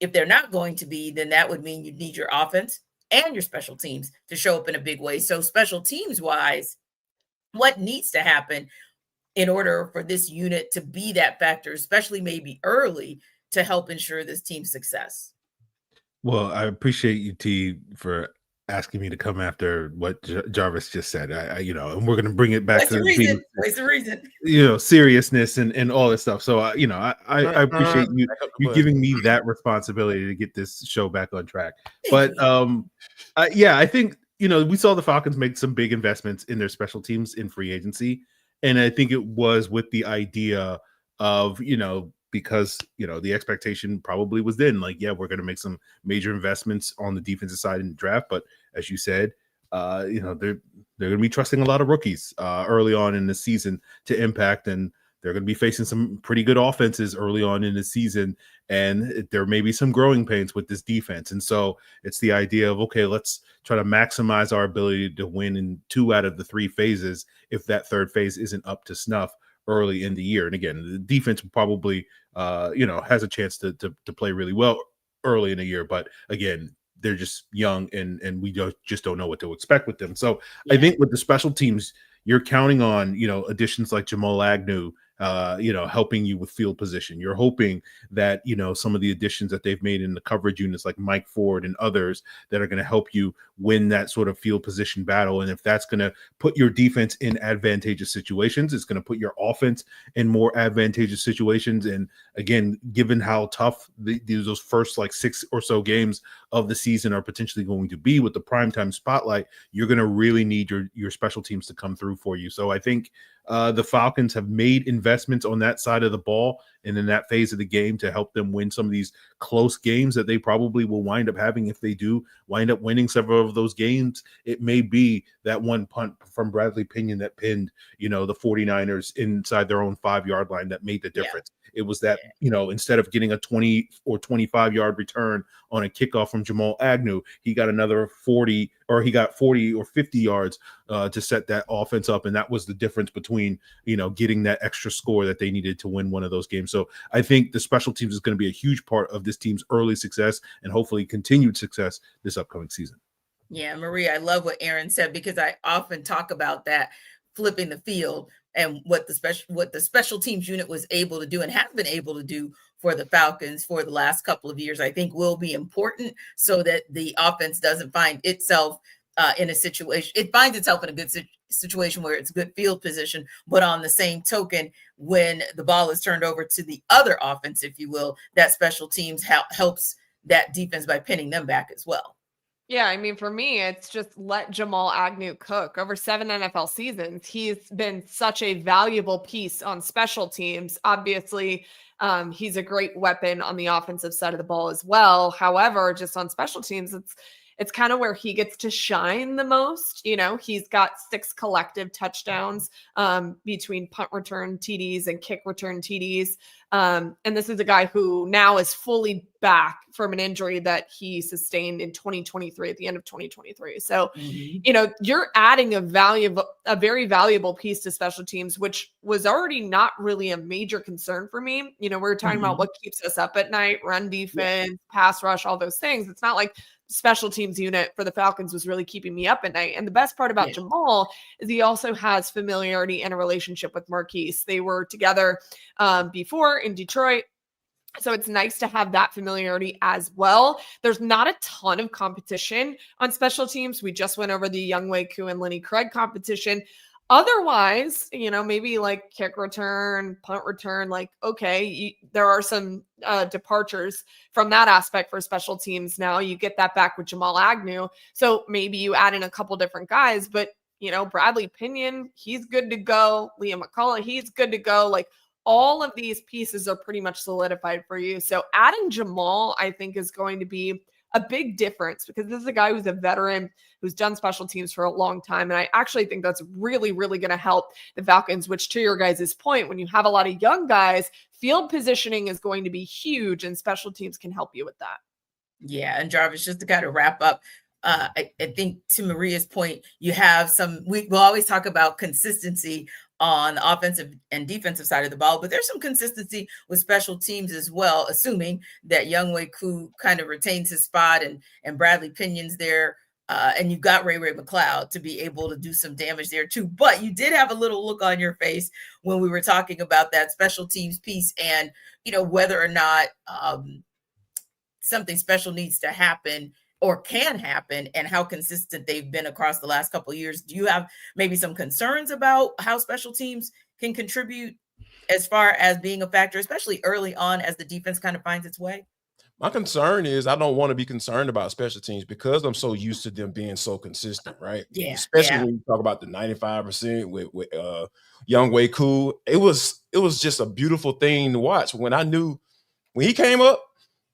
if they're not going to be, then that would mean you need your offense and your special teams to show up in a big way. So special teams wise, what needs to happen in order for this unit to be that factor, especially maybe early, to help ensure this team's success? Well, I appreciate you, T, for asking me to come after what Jarvis just said. I you know, and we're going to bring it back What's the to reason? being, What's the reason? you know, seriousness and all this stuff. So, you know, I appreciate you Back up the bus. giving me that responsibility to get this show back on track. But yeah, I think, you know, we saw the Falcons make some big investments in their special teams in free agency, and I think it was with the idea of, you know, because, you know, the expectation probably was then like, yeah, we're going to make some major investments on the defensive side in the draft. But as you said, you know, they're going to be trusting a lot of rookies early on in the season to impact, and they're going to be facing some pretty good offenses early on in the season, and there may be some growing pains with this defense. And so it's the idea of, okay, let's try to maximize our ability to win in 2 out of the 3 phases if that third phase isn't up to snuff early in the year. And again, the defense probably you know, has a chance to play really well early in the year, but again, they're just young, and we just don't know what to expect with them. So I think with the special teams, you're counting on, you know, additions like Jamal Agnew, you know, helping you with field position. You're hoping that, you know, some of the additions that they've made in the coverage units like Mike Ford and others that are going to help you win that sort of field position battle. And if that's going to put your defense in advantageous situations, it's going to put your offense in more advantageous situations. And again, given how tough those first like 6 or so games of the season are potentially going to be with the primetime spotlight, you're going to really need your special teams to come through for you. So I think the Falcons have made investments on that side of the ball and in that phase of the game to help them win some of these close games that they probably will wind up having. If they do wind up winning several of those games, it may be that one punt from Bradley Pinion that pinned, the 49ers inside their own 5-yard line that made the difference. It was that, instead of getting a 20 or 25-yard return on a kickoff from Jamal Agnew, he got another 40 or 50 yards to set that offense up. And that was the difference between, getting that extra score that they needed to win one of those games. So I think the special teams is going to be a huge part of this team's early success and hopefully continued success this upcoming season. Yeah, Maria, I love what Aaron said, because I often talk about that flipping the field and what the special teams unit was able to do and have been able to do for the Falcons for the last couple of years, I think will be important so that the offense doesn't find itself in a situation. It finds itself in a good situation where it's good field position, but on the same token, when the ball is turned over to the other offense, if you will, that special teams helps that defense by pinning them back as well. Yeah, I mean, for me, it's just let Jamal Agnew cook. Over 7 NFL seasons, he's been such a valuable piece on special teams. Obviously, he's a great weapon on the offensive side of the ball as well. However, just on special teams, it's kind of where he gets to shine the most. He's got 6 collective touchdowns between punt return TDs and kick return TDs. And this is a guy who now is fully back from an injury that he sustained in 2023, at the end of 2023. So, you're adding a very valuable piece to special teams, which was already not really a major concern for me. We're talking about what keeps us up at night, run defense, pass rush, all those things. It's not like special teams unit for the Falcons was really keeping me up at night. And the best part about Jamal is he also has familiarity and a relationship with Marquise. They were together before in Detroit. So it's nice to have that familiarity as well. There's not a ton of competition on special teams. We just went over the Younghoe Koo and Lenny Craig competition. Otherwise, maybe like kick return, punt return, there are some departures from that aspect for special teams. Now you get that back with Jamal Agnew. So maybe you add in a couple different guys, but Bradley Pinion, he's good to go. Liam McCullough, he's good to go. All of these pieces are pretty much solidified for you. So adding Jamal, I think, is going to be a big difference, because this is a guy who's a veteran who's done special teams for a long time. And I actually think that's really, really going to help the Falcons, which, to your guys' point, when you have a lot of young guys, field positioning is going to be huge, and special teams can help you with that. Yeah. And Jarvis, just to kind of wrap up, I think to Maria's point, you have we'll always talk about consistency on the offensive and defensive side of the ball, but there's some consistency with special teams as well, assuming that Younghoe Koo kind of retains his spot and Bradley Pinion's there. And you've got Ray McCloud to be able to do some damage there too. But you did have a little look on your face when we were talking about that special teams piece and, whether or not something special needs to happen or can happen, and how consistent they've been across the last couple of years. Do you have maybe some concerns about how special teams can contribute as far as being a factor, especially early on as the defense kind of finds its way? My concern is I don't want to be concerned about special teams because I'm so used to them being so consistent, right? Yeah. Especially when you talk about the 95% with Younghoe Koo. It was just a beautiful thing to watch. When I knew when he came up,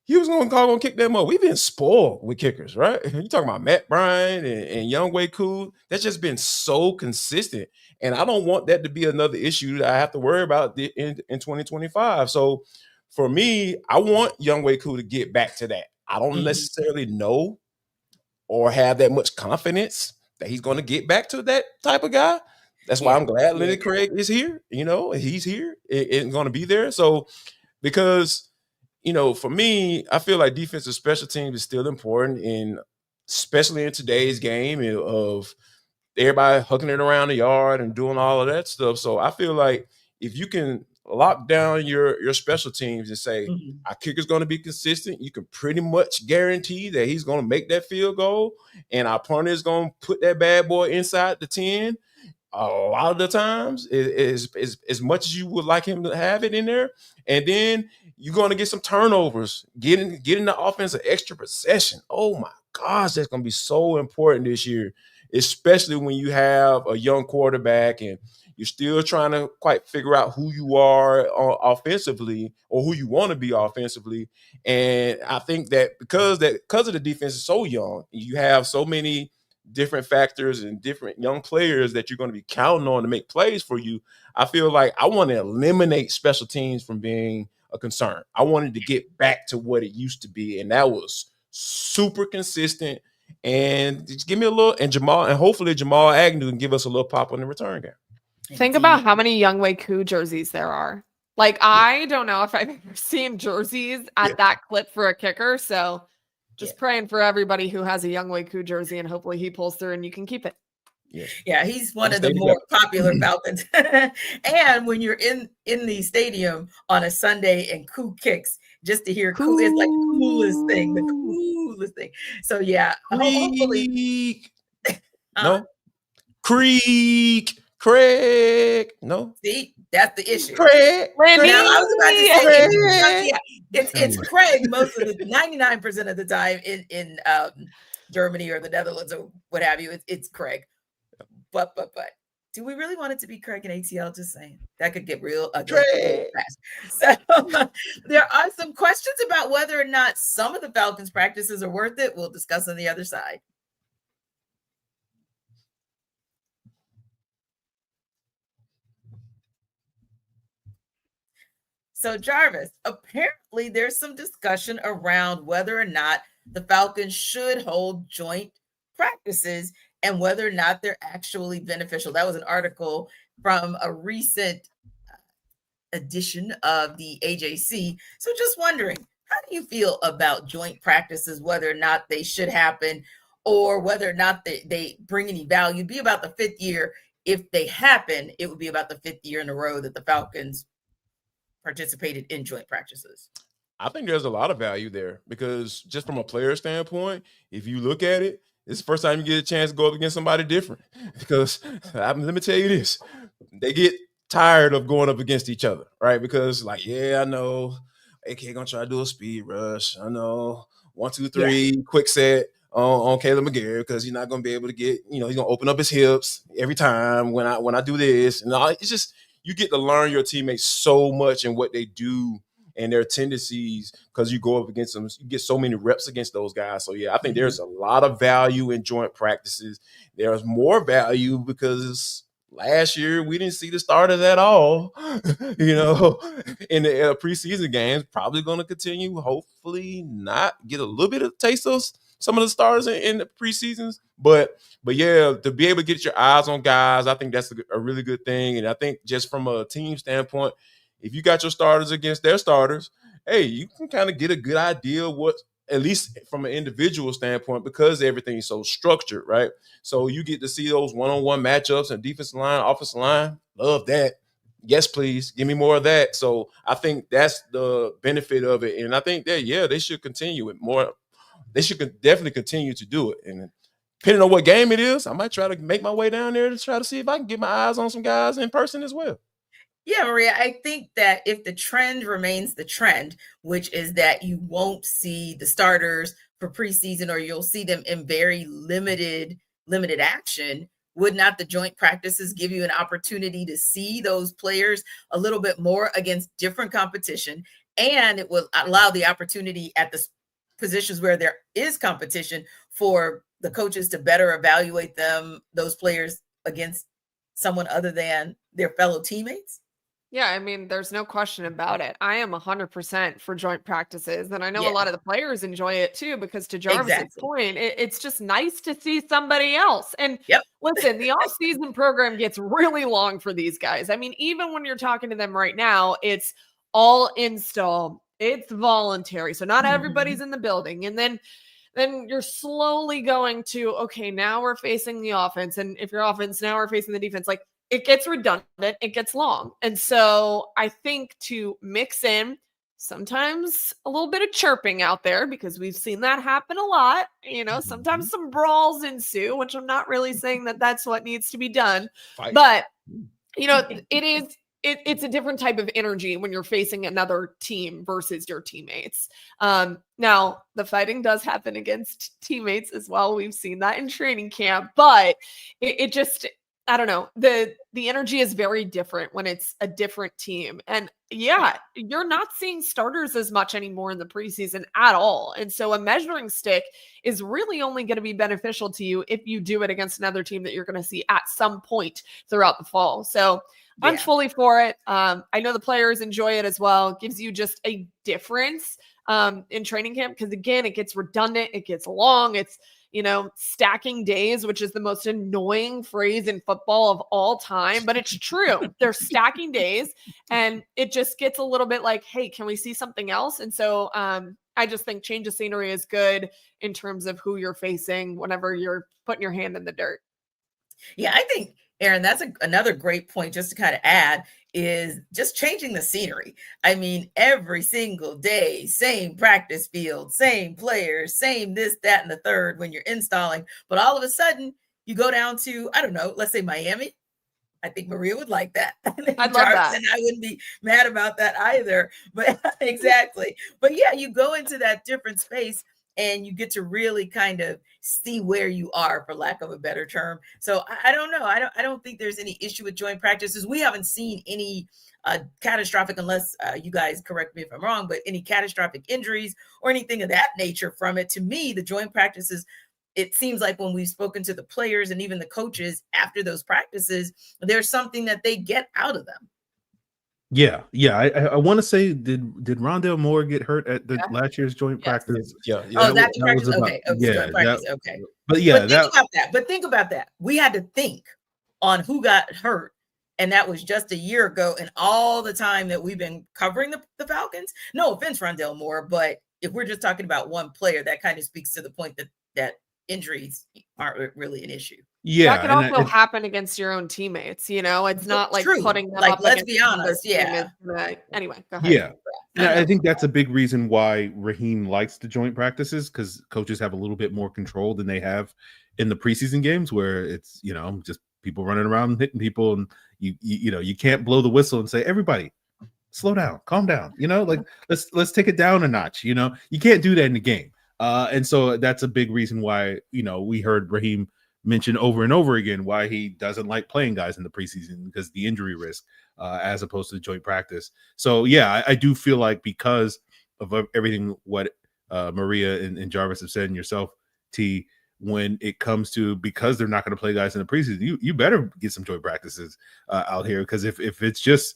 he was going to kick them up. We've been spoiled with kickers, right? You talking about Matt Bryan and Younghoe Koo. That's just been so consistent. And I don't want that to be another issue that I have to worry about in 2025. So for me, I want Younghoe Koo to get back to that. I don't necessarily know or have that much confidence that he's going to get back to that type of guy. That's why I'm glad Lenny Craig is here. He's here and going to be there. So because for me, I feel like defensive special teams is still important, especially in today's game of everybody hucking it around the yard and doing all of that stuff. So I feel like if you can lock down your special teams and say, our kicker's going to be consistent, you can pretty much guarantee that he's going to make that field goal, and our punter is going to put that bad boy inside the 10. A lot of the times, as much as you would like him to have it in there, and then you're going to get some turnovers, getting the offense an extra possession. Oh my gosh, that's going to be so important this year. especially when you have a young quarterback and you're still trying to quite figure out who you are offensively or who you want to be offensively. And I think that because of the defense is so young, you have so many different factors and different young players that you're going to be counting on to make plays for you. I feel like I want to eliminate special teams from being a concern. I wanted to get back to what it used to be, and that was super consistent. And just give me a little, and hopefully Jamal Agnew can give us a little pop on the return game. Think about how many Younghoe Koo jerseys there are. Like, I don't know if I've ever seen jerseys at that clip for a kicker. So just praying for everybody who has a Younghoe Koo jersey, and hopefully he pulls through and you can keep it. Yeah, he's one of the more popular Falcons. And when you're in the stadium on a Sunday and Koo kicks, just to hear Koo is like the coolest thing. So yeah, hopefully. No. Craig. No. See, that's the issue. Craig. Now, I was about to say, it's Craig most of the 99% of the time in Germany or the Netherlands or what have you. It's Craig. But do we really want it to be Craig and ATL? Just saying that could get real ugly fast. So there are some questions about whether or not some of the Falcons practices are worth it. We'll discuss on the other side. So Jarvis, apparently there's some discussion around whether or not the Falcons should hold joint practices and whether or not they're actually beneficial. That was an article from a recent edition of the AJC. So just wondering, how do you feel about joint practices, whether or not they should happen or whether or not they bring any value? Be about the fifth year. If they happen, it would be about the fifth year in a row that the Falcons participated in joint practices. I think there's a lot of value there because just from a player standpoint, if you look at it, it's the first time you get a chance to go up against somebody different. Because let me tell you this, they get tired of going up against each other, right? Because I know AK gonna try to do a speed rush. I know 1, 2, 3, quick set on Caleb McGarry because he's not gonna be able to get, he's gonna open up his hips every time when I do this. And it's just you get to learn your teammates so much and what they do and their tendencies because you go up against them. You get so many reps against those guys. So, I think there's a lot of value in joint practices. There's more value because last year we didn't see the starters at all, in the preseason games. Probably going to continue, hopefully not get a little bit of taste of some of the starters in the preseasons. But to be able to get your eyes on guys, I think that's a really good thing. And I think just from a team standpoint, if you got your starters against their starters, hey, you can kind of get a good idea of what, at least from an individual standpoint, because everything's so structured, right? So you get to see those one-on-one matchups and defensive line, offensive line. Love that. Yes, please. Give me more of that. So I think that's the benefit of it. And I think that, they should continue it more. They should definitely continue to do it. And depending on what game it is, I might try to make my way down there to try to see if I can get my eyes on some guys in person as well. Yeah, Maria, I think that if the trend remains the trend, which is that you won't see the starters for preseason or you'll see them in very limited action, would not the joint practices give you an opportunity to see those players a little bit more against different competition? And it will allow the opportunity at the positions where there is competition for the coaches to better evaluate those players against someone other than their fellow teammates? Yeah, I mean, there's no question about it. I am 100% for joint practices. And I know a lot of the players enjoy it too, because to Jarvis's point, it's just nice to see somebody else. And listen, the offseason program gets really long for these guys. I mean, even when you're talking to them right now, it's all install. It's voluntary. So not everybody's in the building. And then you're slowly going to, okay, now we're facing the offense. And if you're offense, now we're facing the defense. Like, it gets redundant, it gets long. And so I think to mix in sometimes a little bit of chirping out there, because we've seen that happen a lot, sometimes some brawls ensue, which I'm not really saying that that's what needs to be done. But, it is it's a different type of energy when you're facing another team versus your teammates. Now, the fighting does happen against teammates as well. We've seen that in training camp, but it just, I don't know. The energy is very different when it's a different team. And yeah, you're not seeing starters as much anymore in the preseason at all. And so a measuring stick is really only going to be beneficial to you if you do it against another team that you're going to see at some point throughout the fall. So I'm fully for it. I know the players enjoy it as well. It gives you just a difference in training camp because, again, it gets redundant. It gets long. It's, stacking days, which is the most annoying phrase in football of all time, but it's true. They're stacking days, and it just gets a little bit like, hey, can we see something else? And so I just think change of scenery is good in terms of who you're facing whenever you're putting your hand in the dirt. Yeah, I think, Aaron, that's another great point just to kind of add is just changing the scenery. I mean, every single day, same practice field, same players, same this, that, and the third when you're installing. But all of a sudden, you go down to, I don't know, let's say Miami. I think Maria would like that. I'd love that. And I wouldn't be mad about that either. But exactly. But yeah, you go into that different space and you get to really kind of see where you are, for lack of a better term. So I don't know. I don't think there's any issue with joint practices. We haven't seen any catastrophic, unless you guys correct me if I'm wrong, but any catastrophic injuries or anything of that nature from it. To me, the joint practices, it seems like when we've spoken to the players and even the coaches after those practices, there's something that they get out of them. Yeah. I want to say, did Rondale Moore get hurt at the last year's joint practice? Yeah. Oh, that's practice. Okay. Joint practice. Okay. But yeah, think about that. We had to think on who got hurt, and that was just a year ago. And all the time that we've been covering the Falcons. No offense, Rondale Moore, but if we're just talking about one player, that kind of speaks to the point that injuries aren't really an issue. Yeah, that could also happen against your own teammates. It's not like putting them up. Let's be honest. Yeah. Anyway, go ahead. Yeah. And I think that's a big reason why Raheem likes the joint practices, because coaches have a little bit more control than they have in the preseason games, where it's just people running around hitting people, and you can't blow the whistle and say, everybody, slow down, calm down. Let's take it down a notch. You can't do that in the game. And so that's a big reason why we heard Raheem mention over and over again why he doesn't like playing guys in the preseason, because the injury risk as opposed to the joint practice. So yeah, I do feel like, because of everything what Maria and Jarvis have said, and yourself, T, when it comes to, because they're not going to play guys in the preseason, you better get some joint practices out here, because if it's just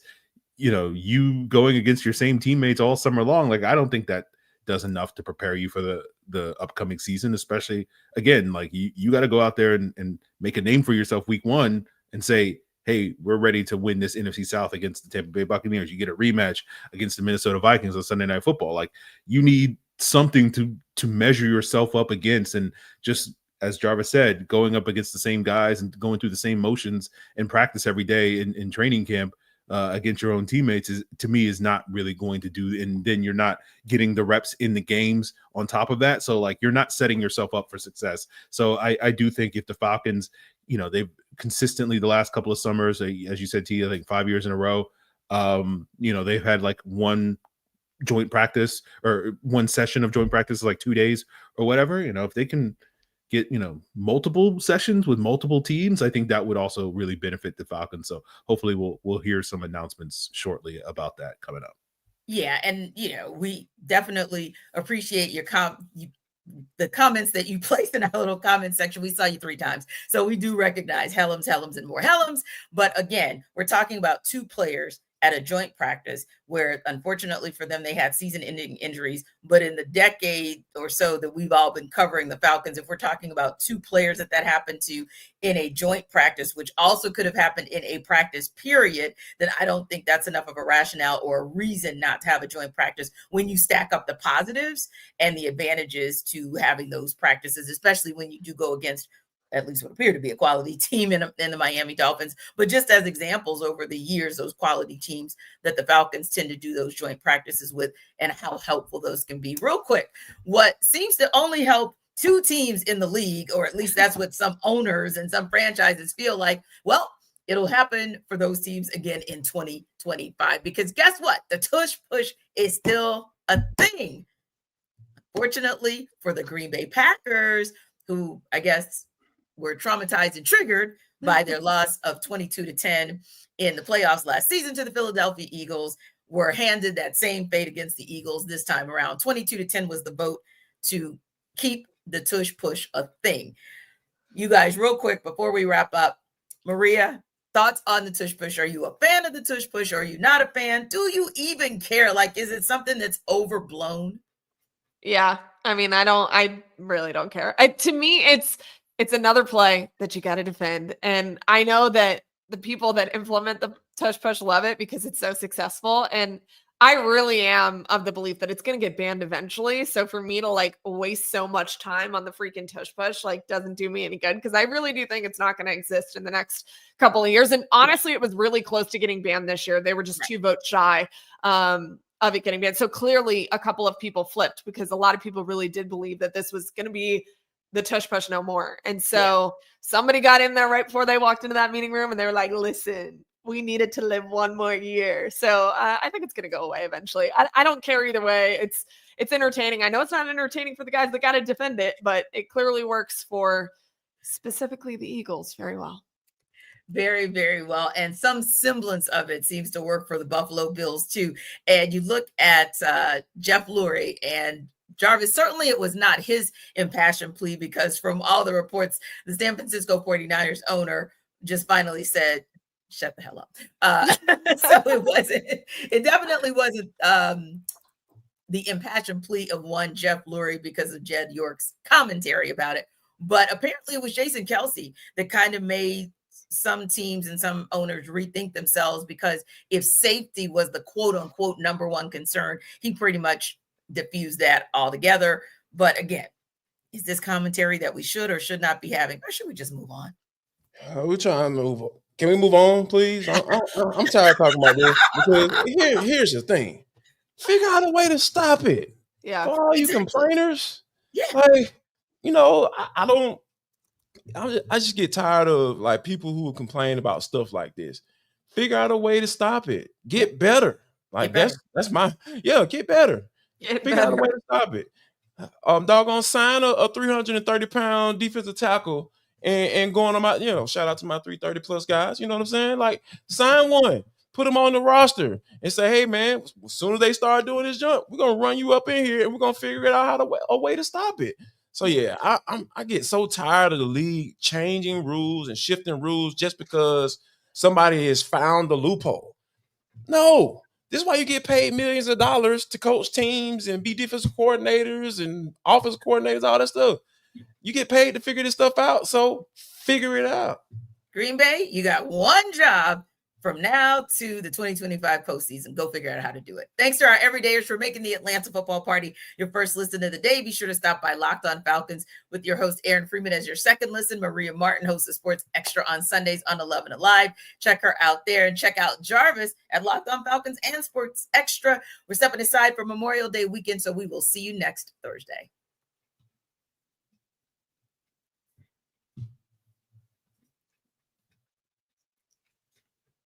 you going against your same teammates all summer long, like, I don't think that does enough to prepare you for the upcoming season, especially, again, like you got to go out there and make a name for yourself week one and say, hey, we're ready to win this NFC South against the Tampa Bay Buccaneers. You get a rematch against the Minnesota Vikings on Sunday Night Football. Like, you need something to measure yourself up against. And just as Jarvis said, going up against the same guys and going through the same motions in practice every day in training camp against your own teammates is not really going to do. And then you're not getting the reps in the games on top of that. So like, you're not setting yourself up for success. So I do think if the Falcons, they've consistently the last couple of summers, as you said, T, I think 5 years in a row, they've had like one joint practice or one session of joint practice, like 2 days or whatever. If they can get multiple sessions with multiple teams, I think that would also really benefit the Falcons. So hopefully we'll hear some announcements shortly about that coming up. Yeah, and we definitely appreciate your the comments that you placed in our little comment section. We saw you 3 times, so we do recognize Helms, and more Helms. But again, we're talking about 2 players at a joint practice where, unfortunately for them, they had season-ending injuries. But in the decade or so that we've all been covering the Falcons, if we're talking about 2 players that happened to in a joint practice, which also could have happened in a practice period, then I don't think that's enough of a rationale or a reason not to have a joint practice when you stack up the positives and the advantages to having those practices, especially when you do go against at least what appear to be a quality team in the Miami Dolphins. But just as examples over the years, those quality teams that the Falcons tend to do those joint practices with, and how helpful those can be. Real quick, what seems to only help 2 teams in the league, or at least that's what some owners and some franchises feel like, well, it'll happen for those teams again in 2025, because guess what? The tush push is still a thing. Fortunately for the Green Bay Packers, who I guess were traumatized and triggered by their loss of 22-10 in the playoffs last season to the Philadelphia Eagles, were handed that same fate against the Eagles this time around. 22-10 was the vote to keep the tush push a thing. You guys, real quick, before we wrap up, Maria, thoughts on the tush push? Are you a fan of the tush push? Or are you not a fan? Do you even care? Like, is it something that's overblown? Yeah. I mean, I really don't care. To me, it's another play that you got to defend. And I know that the people that implement the tush push love it because it's so successful. And I really am of the belief that it's going to get banned eventually. So for me to like waste so much time on the freaking tush push, like doesn't do me any good, because I really do think it's not going to exist in the next couple of years. And honestly, it was really close to getting banned this year. They were just 2 votes shy of it getting banned. So clearly a couple of people flipped, because a lot of people really did believe that this was going to be the tush push no more. And so somebody got in there right before they walked into that meeting room and they were like, listen, we needed to live 1 more year. So I think it's going to go away eventually. I don't care either way. It's entertaining. I know it's not entertaining for the guys that got to defend it, but it clearly works for specifically the Eagles very well. Very, very well. And some semblance of it seems to work for the Buffalo Bills too. And you look at Jeff Lurie and Jarvis, certainly it was not his impassioned plea, because from all the reports, the San Francisco 49ers owner just finally said, shut the hell up. So it definitely wasn't the impassioned plea of one Jeff Lurie because of Jed York's commentary about it. But apparently it was Jason Kelce that kind of made some teams and some owners rethink themselves, because if safety was the quote unquote number one concern, he pretty much diffused that altogether. But again, is this commentary that we should or should not be having, or should we just move on? We're trying to move on. Can we move on, please? I'm tired of talking about this, because here's the thing. Figure out a way to stop it. Yeah. For all you complainers, Yeah. like, I just get tired of like people who complain about stuff like this. Figure out a way to stop it. Get better. Like that's my get better. Figure out a way to stop it. Doggone sign a 330-pound defensive tackle and going on my, shout out to my 330 plus guys. You know what I'm saying? Like, sign one, put them on the roster and say, hey man, as soon as they start doing this jump, we're gonna run you up in here and we're gonna figure it out a way to stop it. So yeah, I get so tired of the league changing rules and shifting rules just because somebody has found the loophole. No. This is why you get paid millions of dollars to coach teams and be defensive coordinators and offensive coordinators, all that stuff. You get paid to figure this stuff out, so figure it out. Green Bay, you got one job from now to the 2025 postseason. Go figure out how to do it. Thanks to our everydayers for making the Atlanta Football Party your first listen of the day. Be sure to stop by Locked On Falcons with your host, Aaron Freeman, as your second listen. Maria Martin hosts the Sports Extra on Sundays on 11 Alive. Check her out there, and check out Jarvis at Locked On Falcons and Sports Extra. We're stepping aside for Memorial Day weekend, so we will see you next Thursday.